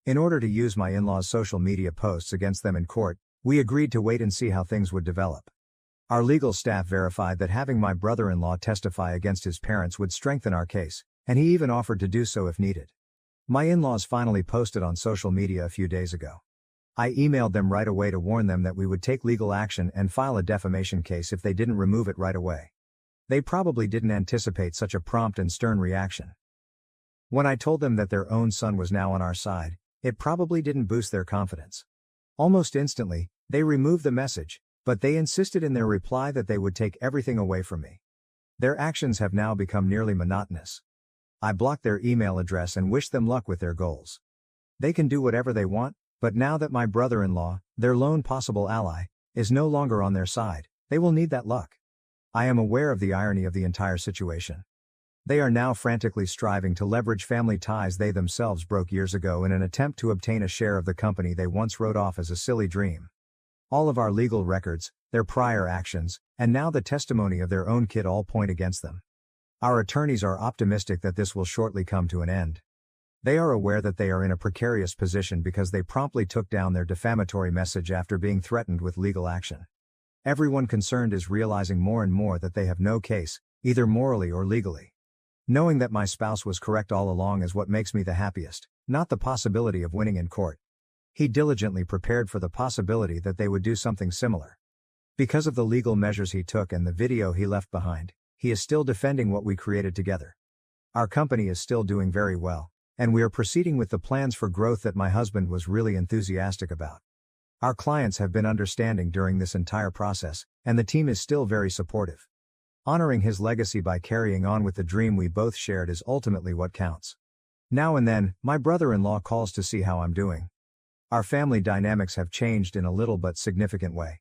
In order to use my in-laws' social media posts against them in court, we agreed to wait and see how things would develop. Our legal staff verified that having my brother-in-law testify against his parents would strengthen our case, and he even offered to do so if needed. My in-laws finally posted on social media a few days ago. I emailed them right away to warn them that we would take legal action and file a defamation case if they didn't remove it right away. They probably didn't anticipate such a prompt and stern reaction. When I told them that their own son was now on our side, it probably didn't boost their confidence. Almost instantly, they removed the message, but they insisted in their reply that they would take everything away from me. Their actions have now become nearly monotonous. I blocked their email address and wished them luck with their goals. They can do whatever they want, but now that my brother-in-law, their lone possible ally, is no longer on their side, they will need that luck. I am aware of the irony of the entire situation. They are now frantically striving to leverage family ties they themselves broke years ago in an attempt to obtain a share of the company they once wrote off as a silly dream. All of our legal records, their prior actions, and now the testimony of their own kid all point against them. Our attorneys are optimistic that this will shortly come to an end. They are aware that they are in a precarious position because they promptly took down their defamatory message after being threatened with legal action. Everyone concerned is realizing more and more that they have no case, either morally or legally. Knowing that my spouse was correct all along is what makes me the happiest, not the possibility of winning in court. He diligently prepared for the possibility that they would do something similar. Because of the legal measures he took and the video he left behind, he is still defending what we created together. Our company is still doing very well, and we are proceeding with the plans for growth that my husband was really enthusiastic about. Our clients have been understanding during this entire process, and the team is still very supportive. Honoring his legacy by carrying on with the dream we both shared is ultimately what counts. Now and then, my brother-in-law calls to see how I'm doing. Our family dynamics have changed in a little but significant way.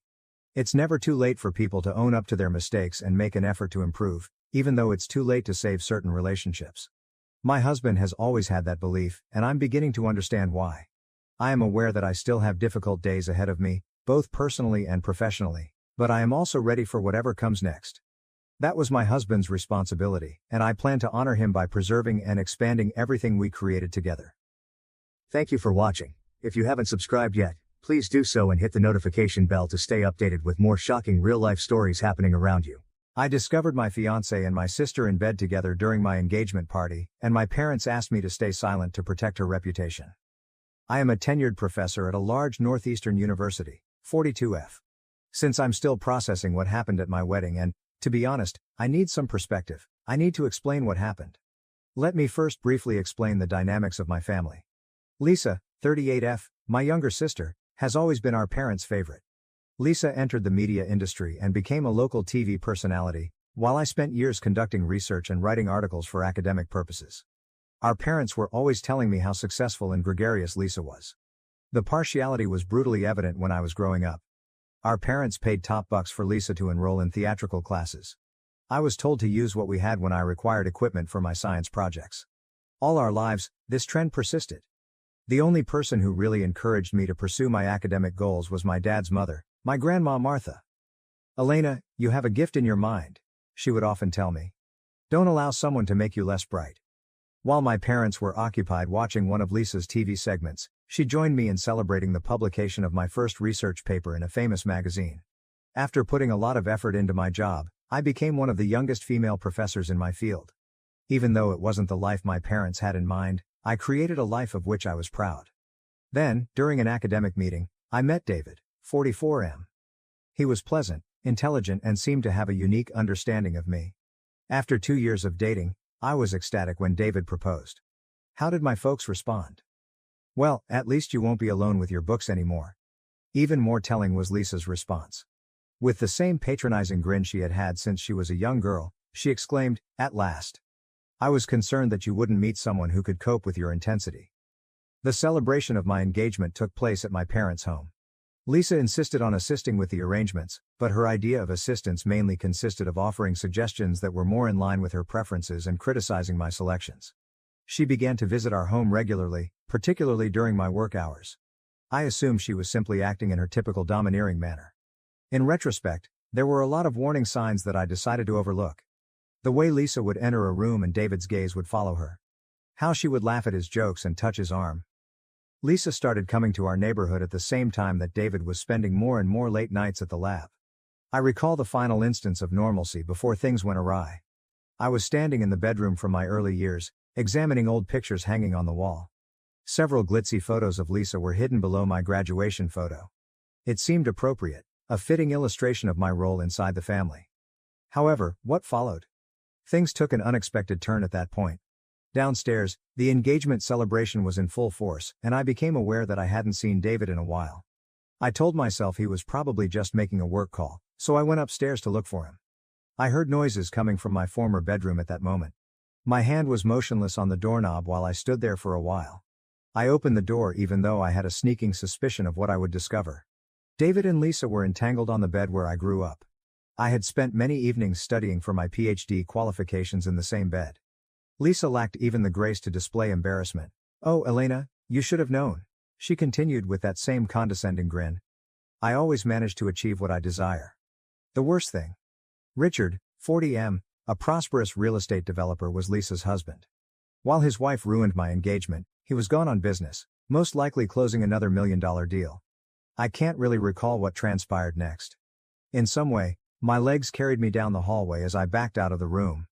It's never too late for people to own up to their mistakes and make an effort to improve, even though it's too late to save certain relationships. My husband has always had that belief, and I'm beginning to understand why. I am aware that I still have difficult days ahead of me, both personally and professionally, but I am also ready for whatever comes next. That was my husband's responsibility, and I plan to honor him by preserving and expanding everything we created together. Thank you for watching. If you haven't subscribed yet, please do so and hit the notification bell to stay updated with more shocking real-life stories happening around you. I discovered my fiancé and my sister in bed together during my engagement party, and my parents asked me to stay silent to protect her reputation. I am a tenured professor at a large Northeastern university, 42F. Since I'm still processing what happened at my wedding and, to be honest, I need some perspective, I need to explain what happened. Let me first briefly explain the dynamics of my family. Lisa, 38F, my younger sister, has always been our parents' favorite. Lisa entered the media industry and became a local TV personality, while I spent years conducting research and writing articles for academic purposes. Our parents were always telling me how successful and gregarious Lisa was. The partiality was brutally evident when I was growing up. Our parents paid top bucks for Lisa to enroll in theatrical classes. I was told to use what we had when I required equipment for my science projects. All our lives, this trend persisted. The only person who really encouraged me to pursue my academic goals was my dad's mother, my grandma Martha. "Elena, you have a gift in your mind," she would often tell me. "Don't allow someone to make you less bright." While my parents were occupied watching one of Lisa's TV segments, she joined me in celebrating the publication of my first research paper in a famous magazine. After putting a lot of effort into my job, I became one of the youngest female professors in my field. Even though it wasn't the life my parents had in mind, I created a life of which I was proud. Then, during an academic meeting, I met David, 44M. He was pleasant, intelligent, and seemed to have a unique understanding of me. After 2 years of dating, I was ecstatic when David proposed. How did my folks respond? "Well, at least you won't be alone with your books anymore." Even more telling was Lisa's response. With the same patronizing grin she had had since she was a young girl, she exclaimed, "At last. I was concerned that you wouldn't meet someone who could cope with your intensity." The celebration of my engagement took place at my parents' home. Lisa insisted on assisting with the arrangements, but her idea of assistance mainly consisted of offering suggestions that were more in line with her preferences and criticizing my selections. She began to visit our home regularly, particularly during my work hours. I assumed she was simply acting in her typical domineering manner. In retrospect, there were a lot of warning signs that I decided to overlook. The way Lisa would enter a room and David's gaze would follow her. How she would laugh at his jokes and touch his arm. Lisa started coming to our neighborhood at the same time that David was spending more and more late nights at the lab. I recall the final instance of normalcy before things went awry. I was standing in the bedroom from my early years, examining old pictures hanging on the wall. Several glitzy photos of Lisa were hidden below my graduation photo. It seemed appropriate, a fitting illustration of my role inside the family. However, what followed? Things took an unexpected turn at that point. Downstairs, the engagement celebration was in full force, and I became aware that I hadn't seen David in a while. I told myself he was probably just making a work call, so I went upstairs to look for him. I heard noises coming from my former bedroom at that moment. My hand was motionless on the doorknob while I stood there for a while. I opened the door even though I had a sneaking suspicion of what I would discover. David and Lisa were entangled on the bed where I grew up. I had spent many evenings studying for my PhD qualifications in the same bed. Lisa lacked even the grace to display embarrassment. "Oh, Elena, you should have known," she continued with that same condescending grin. "I always manage to achieve what I desire." The worst thing. Richard, 40M, a prosperous real estate developer, was Lisa's husband. While his wife ruined my engagement, he was gone on business, most likely closing another $1 million deal. I can't really recall what transpired next. In some way, my legs carried me down the hallway as I backed out of the room.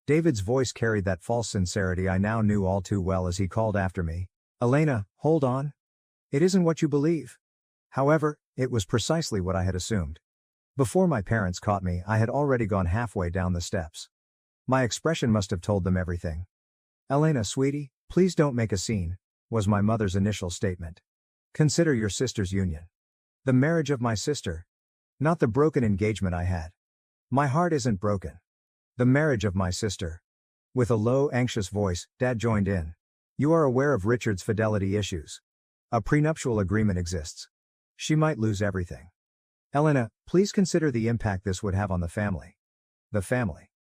David's voice carried that false sincerity I now knew all too well as he called after me, "Elena, hold on. It isn't what you believe." However, it was precisely what I had assumed. Before my parents caught me, I had already gone halfway down the steps. My expression must have told them everything. "Elena, sweetie, please don't make a scene," was my mother's initial statement. "Consider your sister's union. The marriage of my sister. Not the broken engagement I had. My heart isn't broken. The marriage of my sister." With a low, anxious voice, Dad joined in. "You are aware of Richard's fidelity issues. A prenuptial agreement exists. She might lose everything. Elena, please consider the impact this would have on the family." The family.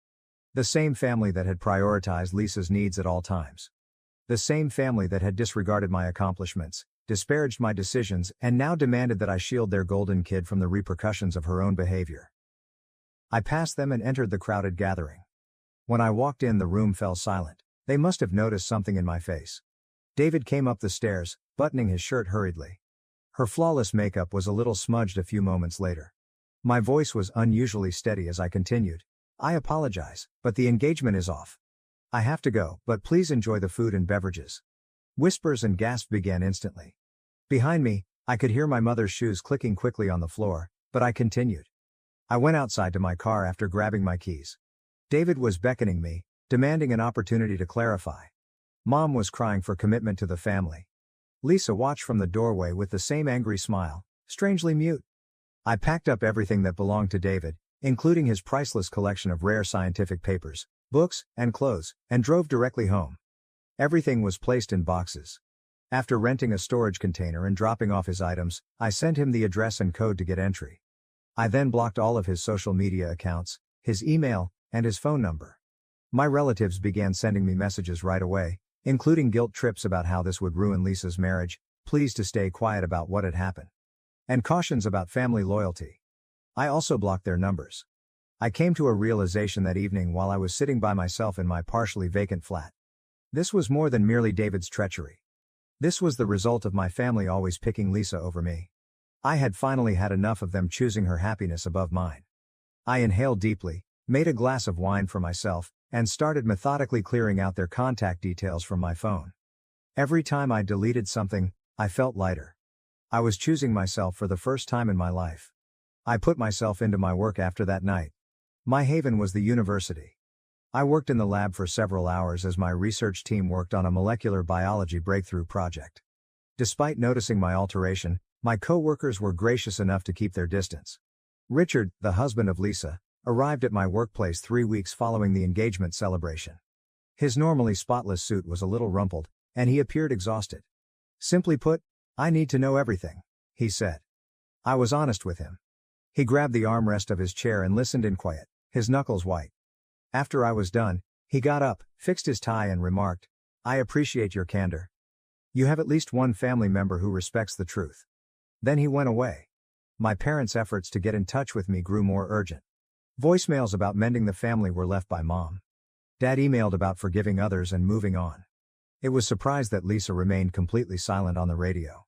The same family that had prioritized Lisa's needs at all times. The same family that had disregarded my accomplishments, disparaged my decisions, and now demanded that I shield their golden kid from the repercussions of her own behavior. I passed them and entered the crowded gathering. When I walked in, the room fell silent. They must have noticed something in my face. David came up the stairs, buttoning his shirt hurriedly. Her flawless makeup was a little smudged a few moments later. My voice was unusually steady as I continued. "I apologize, but the engagement is off. I have to go, but please enjoy the food and beverages." Whispers and gasps began instantly. Behind me, I could hear my mother's shoes clicking quickly on the floor, but I continued. I went outside to my car after grabbing my keys. David was beckoning me, demanding an opportunity to clarify. Mom was crying for commitment to the family. Lisa watched from the doorway with the same angry smile, strangely mute. I packed up everything that belonged to David, including his priceless collection of rare scientific papers, books, and clothes, and drove directly home. Everything was placed in boxes. After renting a storage container and dropping off his items, I sent him the address and code to get entry. I then blocked all of his social media accounts, his email, and his phone number. My relatives began sending me messages right away, including guilt trips about how this would ruin Lisa's marriage, pleas to stay quiet about what had happened, and cautions about family loyalty. I also blocked their numbers. I came to a realization that evening while I was sitting by myself in my partially vacant flat. This was more than merely David's treachery. This was the result of my family always picking Lisa over me. I had finally had enough of them choosing her happiness above mine. I inhaled deeply, made a glass of wine for myself, and started methodically clearing out their contact details from my phone. Every time I deleted something, I felt lighter. I was choosing myself for the first time in my life. I put myself into my work after that night. My haven was the university. I worked in the lab for several hours as my research team worked on a molecular biology breakthrough project. Despite noticing my alteration, my co-workers were gracious enough to keep their distance. Richard, the husband of Lisa, arrived at my workplace 3 weeks following the engagement celebration. His normally spotless suit was a little rumpled, and he appeared exhausted. "Simply put, I need to know everything," he said. I was honest with him. He grabbed the armrest of his chair and listened in quiet, his knuckles white. After I was done, he got up, fixed his tie and remarked, "I appreciate your candor. You have at least one family member who respects the truth." Then he went away. My parents' efforts to get in touch with me grew more urgent. Voicemails about mending the family were left by Mom. Dad emailed about forgiving others and moving on. It was surprised that Lisa remained completely silent on the radio.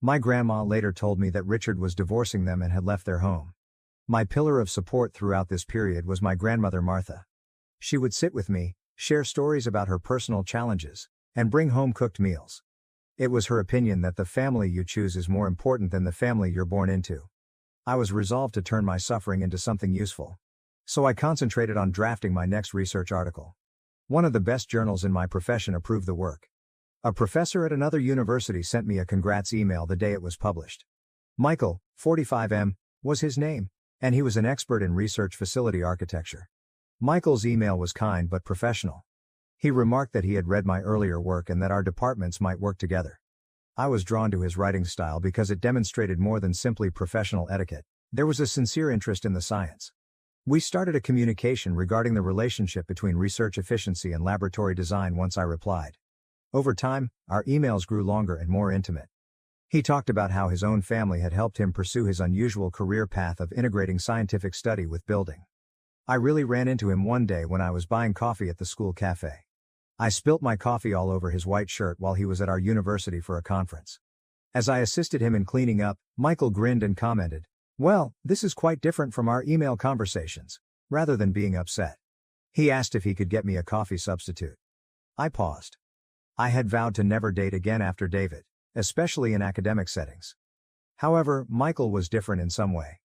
My grandma later told me that Richard was divorcing them and had left their home. My pillar of support throughout this period was my grandmother Martha. She would sit with me, share stories about her personal challenges, and bring home cooked meals. It was her opinion that the family you choose is more important than the family you're born into. I was resolved to turn my suffering into something useful. So I concentrated on drafting my next research article. One of the best journals in my profession approved the work. A professor at another university sent me a congrats email the day it was published. Michael, 45M, was his name, and he was an expert in research facility architecture. Michael's email was kind but professional. He remarked that he had read my earlier work and that our departments might work together. I was drawn to his writing style because it demonstrated more than simply professional etiquette. There was a sincere interest in the science. We started a communication regarding the relationship between research efficiency and laboratory design once I replied. Over time, our emails grew longer and more intimate. He talked about how his own family had helped him pursue his unusual career path of integrating scientific study with building. I really ran into him one day when I was buying coffee at the school cafe. I spilt my coffee all over his white shirt while he was at our university for a conference. As I assisted him in cleaning up, Michael grinned and commented, "Well, this is quite different from our email conversations," rather than being upset. He asked if he could get me a coffee substitute. I paused. I had vowed to never date again after David, especially in academic settings. However, Michael was different in some way.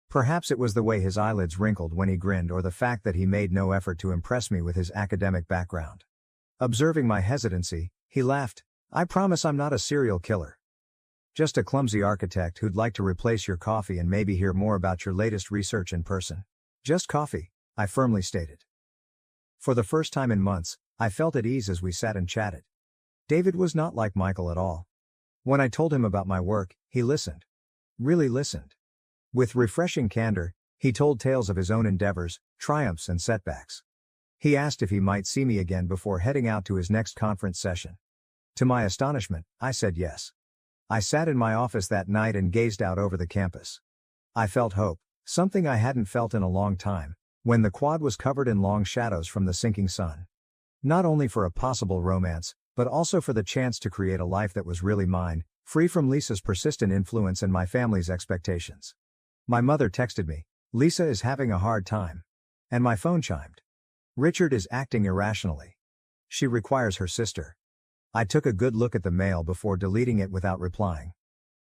Perhaps it was the way his eyelids wrinkled when he grinned, or the fact that he made no effort to impress me with his academic background. Observing my hesitancy, he laughed. "I promise I'm not a serial killer. Just a clumsy architect who'd like to replace your coffee and maybe hear more about your latest research in person." "Just coffee," I firmly stated. For the first time in months, I felt at ease as we sat and chatted. David was not like Michael at all. When I told him about my work, he listened. Really listened. With refreshing candor, he told tales of his own endeavors, triumphs and setbacks. He asked if he might see me again before heading out to his next conference session. To my astonishment, I said yes. I sat in my office that night and gazed out over the campus. I felt hope, something I hadn't felt in a long time, when the quad was covered in long shadows from the sinking sun. Not only for a possible romance, but also for the chance to create a life that was really mine, free from Lisa's persistent influence and my family's expectations. My mother texted me, "Lisa is having a hard time." And my phone chimed. "Richard is acting irrationally. She requires her sister." I took a good look at the mail before deleting it without replying.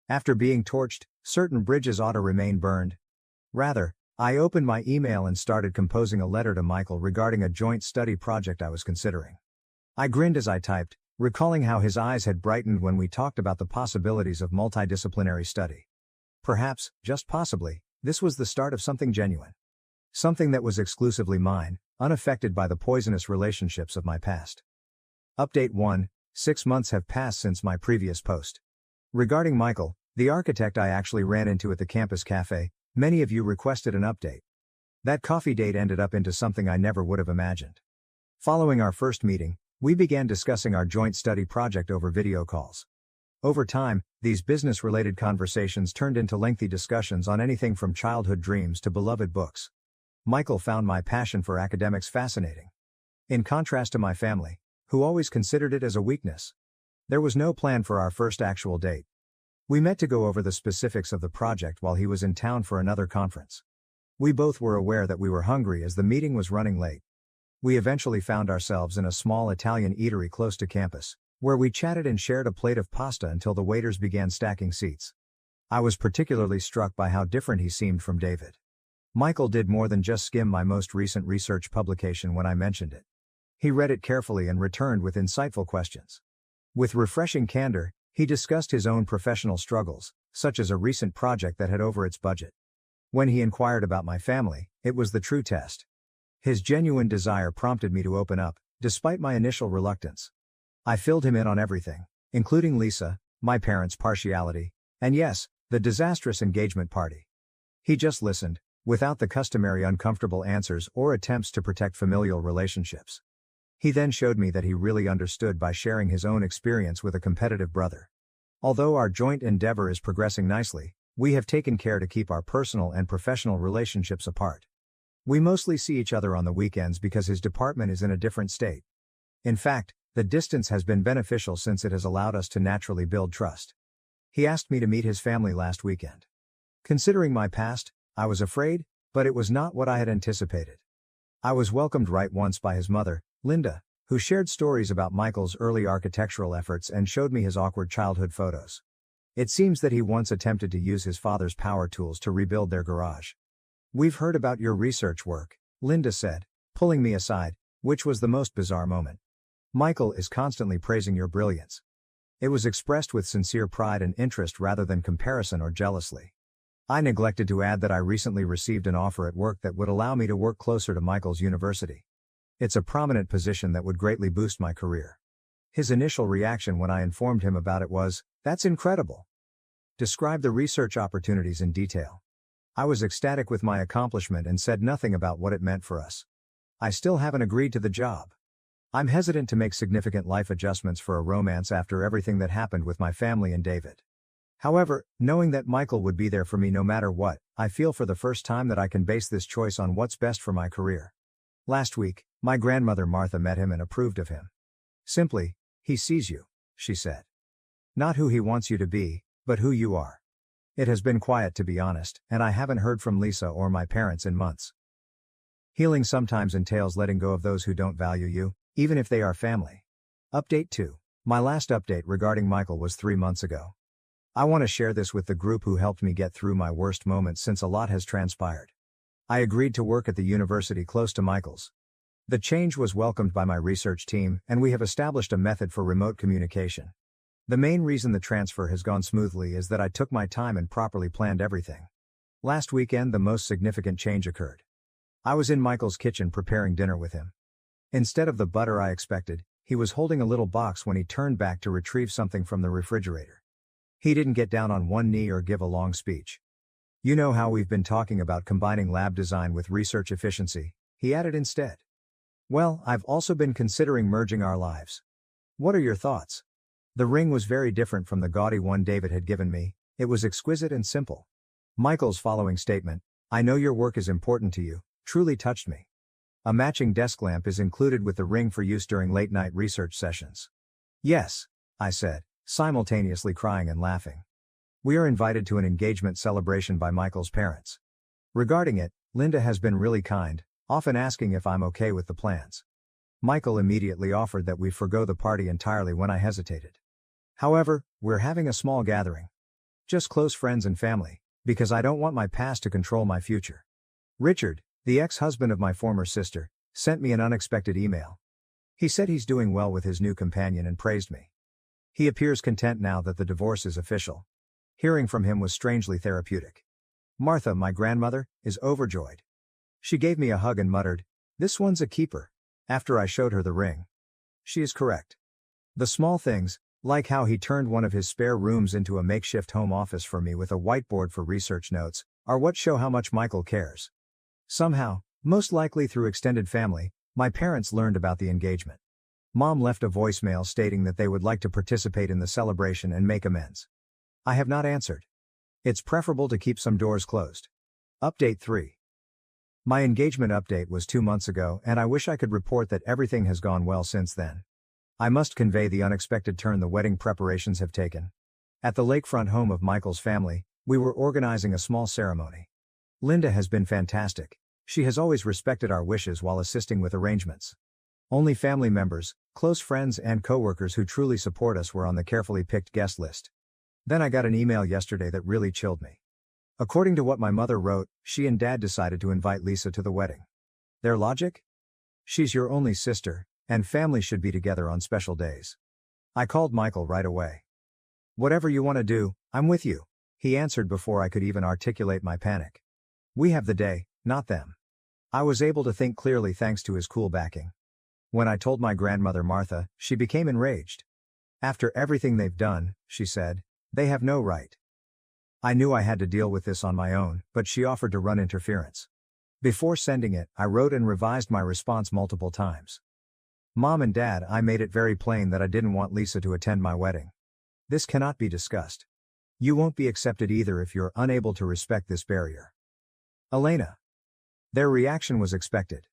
After being torched, certain bridges ought to remain burned. Rather, I opened my email and started composing a letter to Michael regarding a joint study project I was considering. I grinned as I typed, recalling how his eyes had brightened when we talked about the possibilities of multidisciplinary study. Perhaps, just possibly, this was the start of something genuine. Something that was exclusively mine, unaffected by the poisonous relationships of my past. Update 1. 6 months have passed since my previous post. Regarding Michael, the architect I actually ran into at the campus cafe, many of you requested an update. That coffee date ended up into something I never would have imagined. Following our first meeting, we began discussing our joint study project over video calls. Over time, these business-related conversations turned into lengthy discussions on anything from childhood dreams to beloved books. Michael found my passion for academics fascinating. In contrast to my family, who always considered it as a weakness. There was no plan for our first actual date. We met to go over the specifics of the project while he was in town for another conference. We both were aware that we were hungry as the meeting was running late. We eventually found ourselves in a small Italian eatery close to campus, where we chatted and shared a plate of pasta until the waiters began stacking seats. I was particularly struck by how different he seemed from David. Michael did more than just skim my most recent research publication when I mentioned it. He read it carefully and returned with insightful questions. With refreshing candor, he discussed his own professional struggles, such as a recent project that had over its budget. When he inquired about my family, it was the true test. His genuine desire prompted me to open up, despite my initial reluctance. I filled him in on everything, including Lisa, my parents' partiality, and yes, the disastrous engagement party. He just listened, without the customary uncomfortable answers or attempts to protect familial relationships. He then showed me that he really understood by sharing his own experience with a competitive brother. Although our joint endeavor is progressing nicely, we have taken care to keep our personal and professional relationships apart. We mostly see each other on the weekends because his department is in a different state. In fact, the distance has been beneficial since it has allowed us to naturally build trust. He asked me to meet his family last weekend. Considering my past, I was afraid, but it was not what I had anticipated. I was welcomed right once by his mother, Linda, who shared stories about Michael's early architectural efforts and showed me his awkward childhood photos. It seems that he once attempted to use his father's power tools to rebuild their garage. "We've heard about your research work," Linda said, pulling me aside, which was the most bizarre moment. "Michael is constantly praising your brilliance." It was expressed with sincere pride and interest rather than comparison or jealousy. I neglected to add that I recently received an offer at work that would allow me to work closer to Michael's university. It's a prominent position that would greatly boost my career. His initial reaction when I informed him about it was, "That's incredible. Describe the research opportunities in detail." I was ecstatic with my accomplishment and said nothing about what it meant for us. I still haven't agreed to the job. I'm hesitant to make significant life adjustments for a romance after everything that happened with my family and David. However, knowing that Michael would be there for me no matter what, I feel for the first time that I can base this choice on what's best for my career. Last week, my grandmother Martha met him and approved of him. "Simply, he sees you," she said. "Not who he wants you to be, but who you are." It has been quiet, to be honest, and I haven't heard from Lisa or my parents in months. Healing sometimes entails letting go of those who don't value you, even if they are family. Update 2. My last update regarding Michael was 3 months ago. I want to share this with the group who helped me get through my worst moments since a lot has transpired. I agreed to work at the university close to Michael's. The change was welcomed by my research team, and we have established a method for remote communication. The main reason the transfer has gone smoothly is that I took my time and properly planned everything. Last weekend, the most significant change occurred. I was in Michael's kitchen preparing dinner with him. Instead of the butter I expected, he was holding a little box when he turned back to retrieve something from the refrigerator. He didn't get down on one knee or give a long speech. You know how we've been talking about combining lab design with research efficiency, he added instead. Well, I've also been considering merging our lives. What are your thoughts? The ring was very different from the gaudy one David had given me. It was exquisite and simple. Michael's following statement, "I know your work is important to you," truly touched me. A matching desk lamp is included with the ring for use during late-night research sessions. Yes, I said, simultaneously crying and laughing. We are invited to an engagement celebration by Michael's parents. Regarding it, Linda has been really kind, often asking if I'm okay with the plans. Michael immediately offered that we forgo the party entirely when I hesitated. However, we're having a small gathering. Just close friends and family, because I don't want my past to control my future. Richard, the ex-husband of my former sister, sent me an unexpected email. He said he's doing well with his new companion and praised me. He appears content now that the divorce is official. Hearing from him was strangely therapeutic. Martha, my grandmother, is overjoyed. She gave me a hug and muttered, "This one's a keeper," after I showed her the ring. She is correct. The small things, like how he turned one of his spare rooms into a makeshift home office for me with a whiteboard for research notes, are what show how much Michael cares. Somehow, most likely through extended family, my parents learned about the engagement. Mom left a voicemail stating that they would like to participate in the celebration and make amends. I have not answered. It's preferable to keep some doors closed. Update 3. My engagement update was 2 months ago, and I wish I could report that everything has gone well since then. I must convey the unexpected turn the wedding preparations have taken. At the lakefront home of Michael's family, we were organizing a small ceremony. Linda has been fantastic. She has always respected our wishes while assisting with arrangements. Only family members, close friends and coworkers who truly support us were on the carefully picked guest list. Then I got an email yesterday that really chilled me. According to what my mother wrote, she and Dad decided to invite Lisa to the wedding. Their logic? She's your only sister, and family should be together on special days. I called Michael right away. "Whatever you want to do, I'm with you," he answered before I could even articulate my panic. "We have the day, not them." I was able to think clearly thanks to his cool backing. When I told my grandmother Martha, she became enraged. "After everything they've done," she said, "they have no right." I knew I had to deal with this on my own, but she offered to run interference. Before sending it, I wrote and revised my response multiple times. "Mom and Dad, I made it very plain that I didn't want Lisa to attend my wedding. This cannot be discussed. You won't be accepted either if you're unable to respect this barrier. Elena." Their reaction was expected.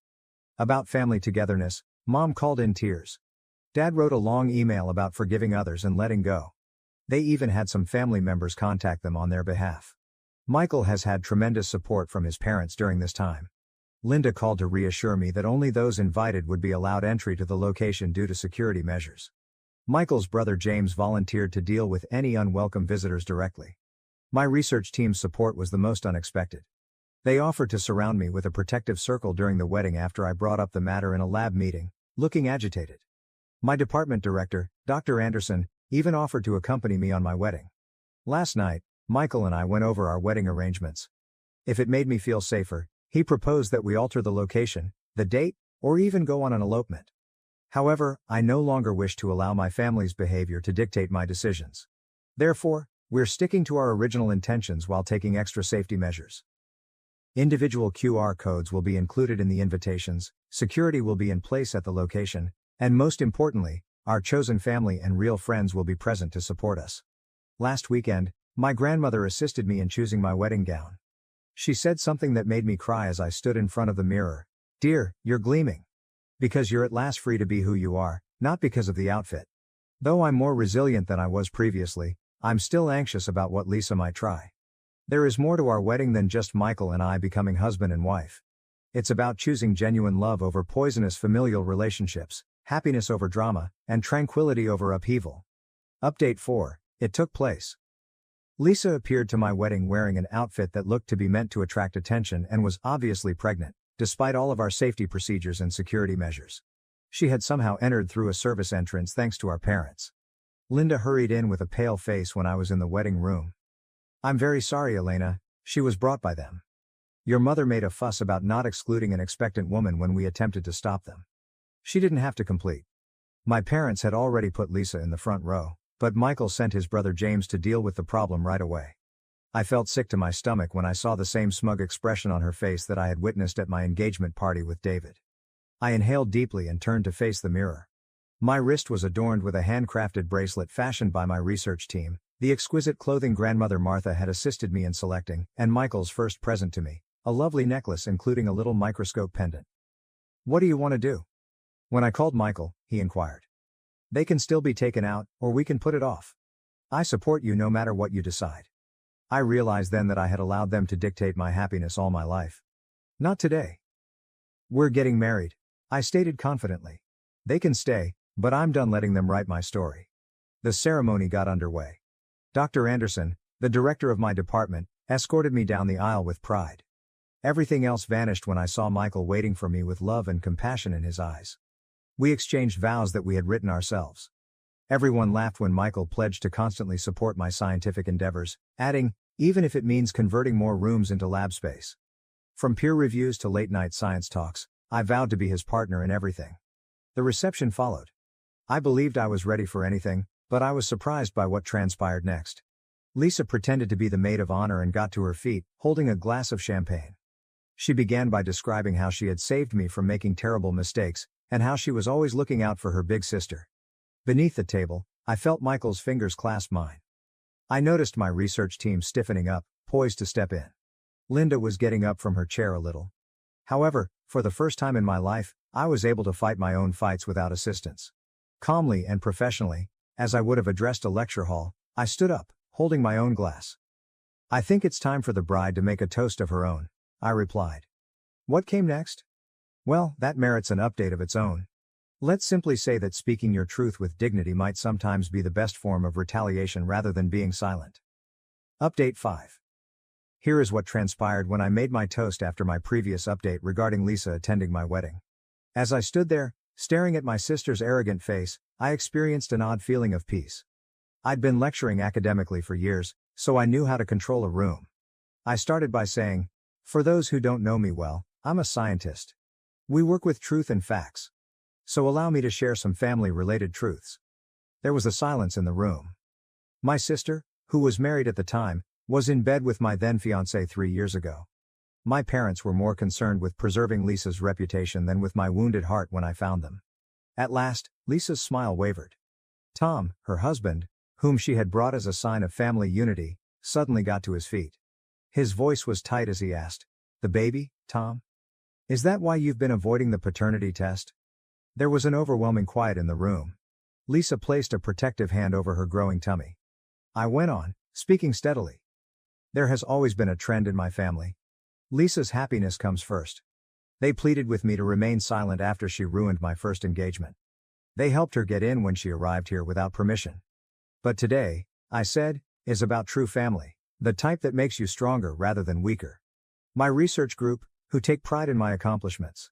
About family togetherness, Mom called in tears. Dad wrote a long email about forgiving others and letting go. They even had some family members contact them on their behalf. Michael has had tremendous support from his parents during this time. Linda called to reassure me that only those invited would be allowed entry to the location due to security measures. Michael's brother James volunteered to deal with any unwelcome visitors directly. My research team's support was the most unexpected. They offered to surround me with a protective circle during the wedding after I brought up the matter in a lab meeting, looking agitated. My department director, Dr. Anderson, even offered to accompany me on my wedding. Last night, Michael and I went over our wedding arrangements. If it made me feel safer, he proposed that we alter the location, the date, or even go on an elopement. However, I no longer wish to allow my family's behavior to dictate my decisions. Therefore, we're sticking to our original intentions while taking extra safety measures. Individual QR codes will be included in the invitations, security will be in place at the location, and most importantly, our chosen family and real friends will be present to support us. Last weekend, my grandmother assisted me in choosing my wedding gown. She said something that made me cry as I stood in front of the mirror. "Dear, you're gleaming. Because you're at last free to be who you are, not because of the outfit. Though I'm more resilient than I was previously, I'm still anxious about what Lisa might try. There is more to our wedding than just Michael and I becoming husband and wife. It's about choosing genuine love over poisonous familial relationships, happiness over drama, and tranquility over upheaval." Update 4. It took place. Lisa appeared to my wedding wearing an outfit that looked to be meant to attract attention and was obviously pregnant, despite all of our safety procedures and security measures. She had somehow entered through a service entrance thanks to our parents. Linda hurried in with a pale face when I was in the wedding room. "I'm very sorry, Elena," she was brought by them. "Your mother made a fuss about not excluding an expectant woman when we attempted to stop them. She didn't have to complete." My parents had already put Lisa in the front row, but Michael sent his brother James to deal with the problem right away. I felt sick to my stomach when I saw the same smug expression on her face that I had witnessed at my engagement party with David. I inhaled deeply and turned to face the mirror. My wrist was adorned with a handcrafted bracelet fashioned by my research team, the exquisite clothing grandmother Martha had assisted me in selecting, and Michael's first present to me, a lovely necklace including a little microscope pendant. "What do you want to do?" When I called Michael, he inquired. "They can still be taken out, or we can put it off. I support you no matter what you decide." I realized then that I had allowed them to dictate my happiness all my life. "Not today. We're getting married," I stated confidently. "They can stay, but I'm done letting them write my story." The ceremony got underway. Dr. Anderson, the director of my department, escorted me down the aisle with pride. Everything else vanished when I saw Michael waiting for me with love and compassion in his eyes. We exchanged vows that we had written ourselves. Everyone laughed when Michael pledged to constantly support my scientific endeavors, adding, "even if it means converting more rooms into lab space." From peer reviews to late-night science talks, I vowed to be his partner in everything. The reception followed. I believed I was ready for anything, but I was surprised by what transpired next. Lisa pretended to be the maid of honor and got to her feet, holding a glass of champagne. She began by describing how she had saved me from making terrible mistakes, and how she was always looking out for her big sister. Beneath the table, I felt Michael's fingers clasp mine. I noticed my research team stiffening up, poised to step in. Linda was getting up from her chair a little. However, for the first time in my life, I was able to fight my own fights without assistance. Calmly and professionally, as I would have addressed a lecture hall, I stood up, holding my own glass. "I think it's time for the bride to make a toast of her own," I replied. What came next? Well, that merits an update of its own. Let's simply say that speaking your truth with dignity might sometimes be the best form of retaliation rather than being silent. Update 5. Here is what transpired when I made my toast after my previous update regarding Lisa attending my wedding. As I stood there, staring at my sister's arrogant face, I experienced an odd feeling of peace. I'd been lecturing academically for years, so I knew how to control a room. I started by saying, "For those who don't know me well, I'm a scientist. We work with truth and facts. So allow me to share some family-related truths." There was a silence in the room. My sister, who was married at the time, was in bed with my then-fiancé 3 years ago. My parents were more concerned with preserving Lisa's reputation than with my wounded heart when I found them. At last, Lisa's smile wavered. Tom, her husband, whom she had brought as a sign of family unity, suddenly got to his feet. His voice was tight as he asked, "The baby, Tom? Is that why you've been avoiding the paternity test?" There was an overwhelming quiet in the room. Lisa placed a protective hand over her growing tummy. I went on, speaking steadily. "There has always been a trend in my family. Lisa's happiness comes first. They pleaded with me to remain silent after she ruined my first engagement. They helped her get in when she arrived here without permission. But today, I said, is about true family, the type that makes you stronger rather than weaker. My research group, who take pride in my accomplishments.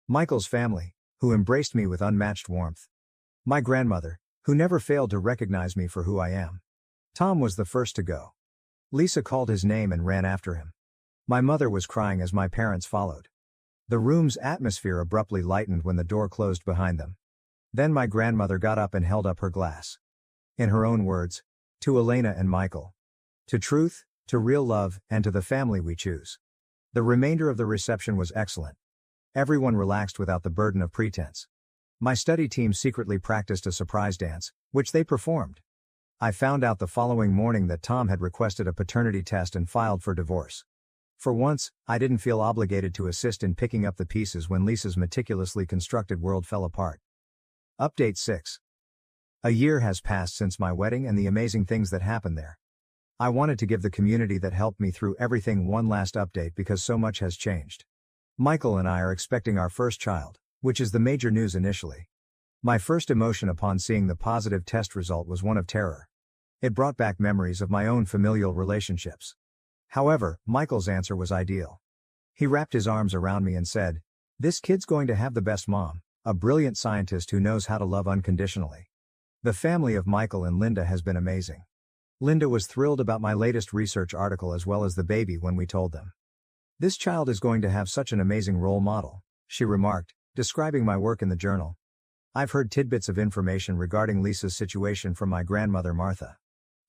Michael's family, who embraced me with unmatched warmth. My grandmother, who never failed to recognize me for who I am." Tom was the first to go. Lisa called his name and ran after him. My mother was crying as my parents followed. The room's atmosphere abruptly lightened when the door closed behind them. Then my grandmother got up and held up her glass. In her own words, "To Elena and Michael. To truth, to real love, and to the family we choose." The remainder of the reception was excellent. Everyone relaxed without the burden of pretense. My study team secretly practiced a surprise dance, which they performed. I found out the following morning that Tom had requested a paternity test and filed for divorce. For once, I didn't feel obligated to assist in picking up the pieces when Lisa's meticulously constructed world fell apart. Update 6. A year has passed since my wedding and the amazing things that happened there. I wanted to give the community that helped me through everything one last update because so much has changed. Michael and I are expecting our first child, which is the major news initially. My first emotion upon seeing the positive test result was one of terror. It brought back memories of my own familial relationships. However, Michael's answer was ideal. He wrapped his arms around me and said, "This kid's going to have the best mom, a brilliant scientist who knows how to love unconditionally." The family of Michael and Linda has been amazing. Linda was thrilled about my latest research article as well as the baby when we told them. "This child is going to have such an amazing role model," she remarked, describing my work in the journal. I've heard tidbits of information regarding Lisa's situation from my grandmother Martha.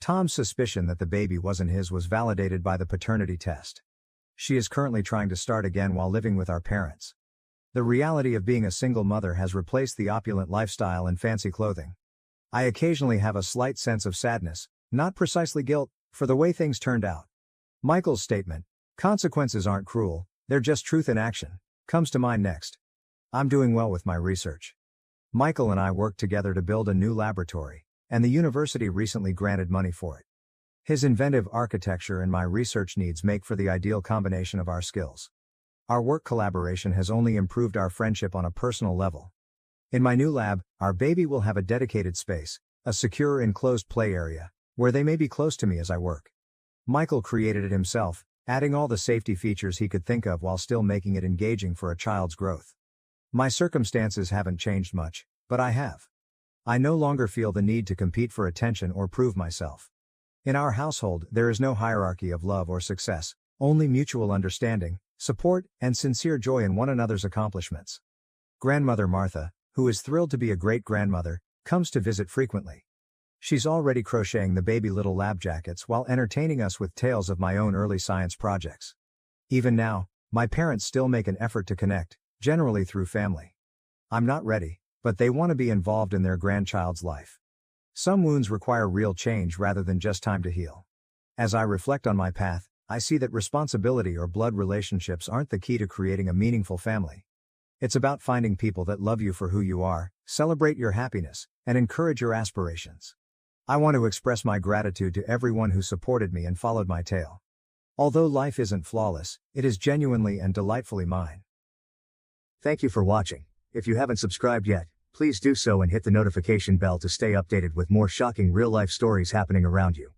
Tom's suspicion that the baby wasn't his was validated by the paternity test. She is currently trying to start again while living with our parents. The reality of being a single mother has replaced the opulent lifestyle and fancy clothing. I occasionally have a slight sense of sadness, not precisely guilt, for the way things turned out. Michael's statement, "Consequences aren't cruel, they're just truth in action," comes to mind next. I'm doing well with my research. Michael and I worked together to build a new laboratory, and the university recently granted money for it. His inventive architecture and my research needs make for the ideal combination of our skills. Our work collaboration has only improved our friendship on a personal level. In my new lab, our baby will have a dedicated space, a secure enclosed play area, where they may be close to me as I work. Michael created it himself, adding all the safety features he could think of while still making it engaging for a child's growth. My circumstances haven't changed much, but I have. I no longer feel the need to compete for attention or prove myself. In our household, there is no hierarchy of love or success, only mutual understanding, support, and sincere joy in one another's accomplishments. Grandmother Martha, who is thrilled to be a great-grandmother, comes to visit frequently. She's already crocheting the baby little lab jackets while entertaining us with tales of my own early science projects. Even now, my parents still make an effort to connect, generally through family. I'm not ready, but they want to be involved in their grandchild's life. Some wounds require real change rather than just time to heal. As I reflect on my path, I see that responsibility or blood relationships aren't the key to creating a meaningful family. It's about finding people that love you for who you are, celebrate your happiness, and encourage your aspirations. I want to express my gratitude to everyone who supported me and followed my tale. Although life isn't flawless, it is genuinely and delightfully mine. Thank you for watching. If you haven't subscribed yet, please do so and hit the notification bell to stay updated with more shocking real-life stories happening around you.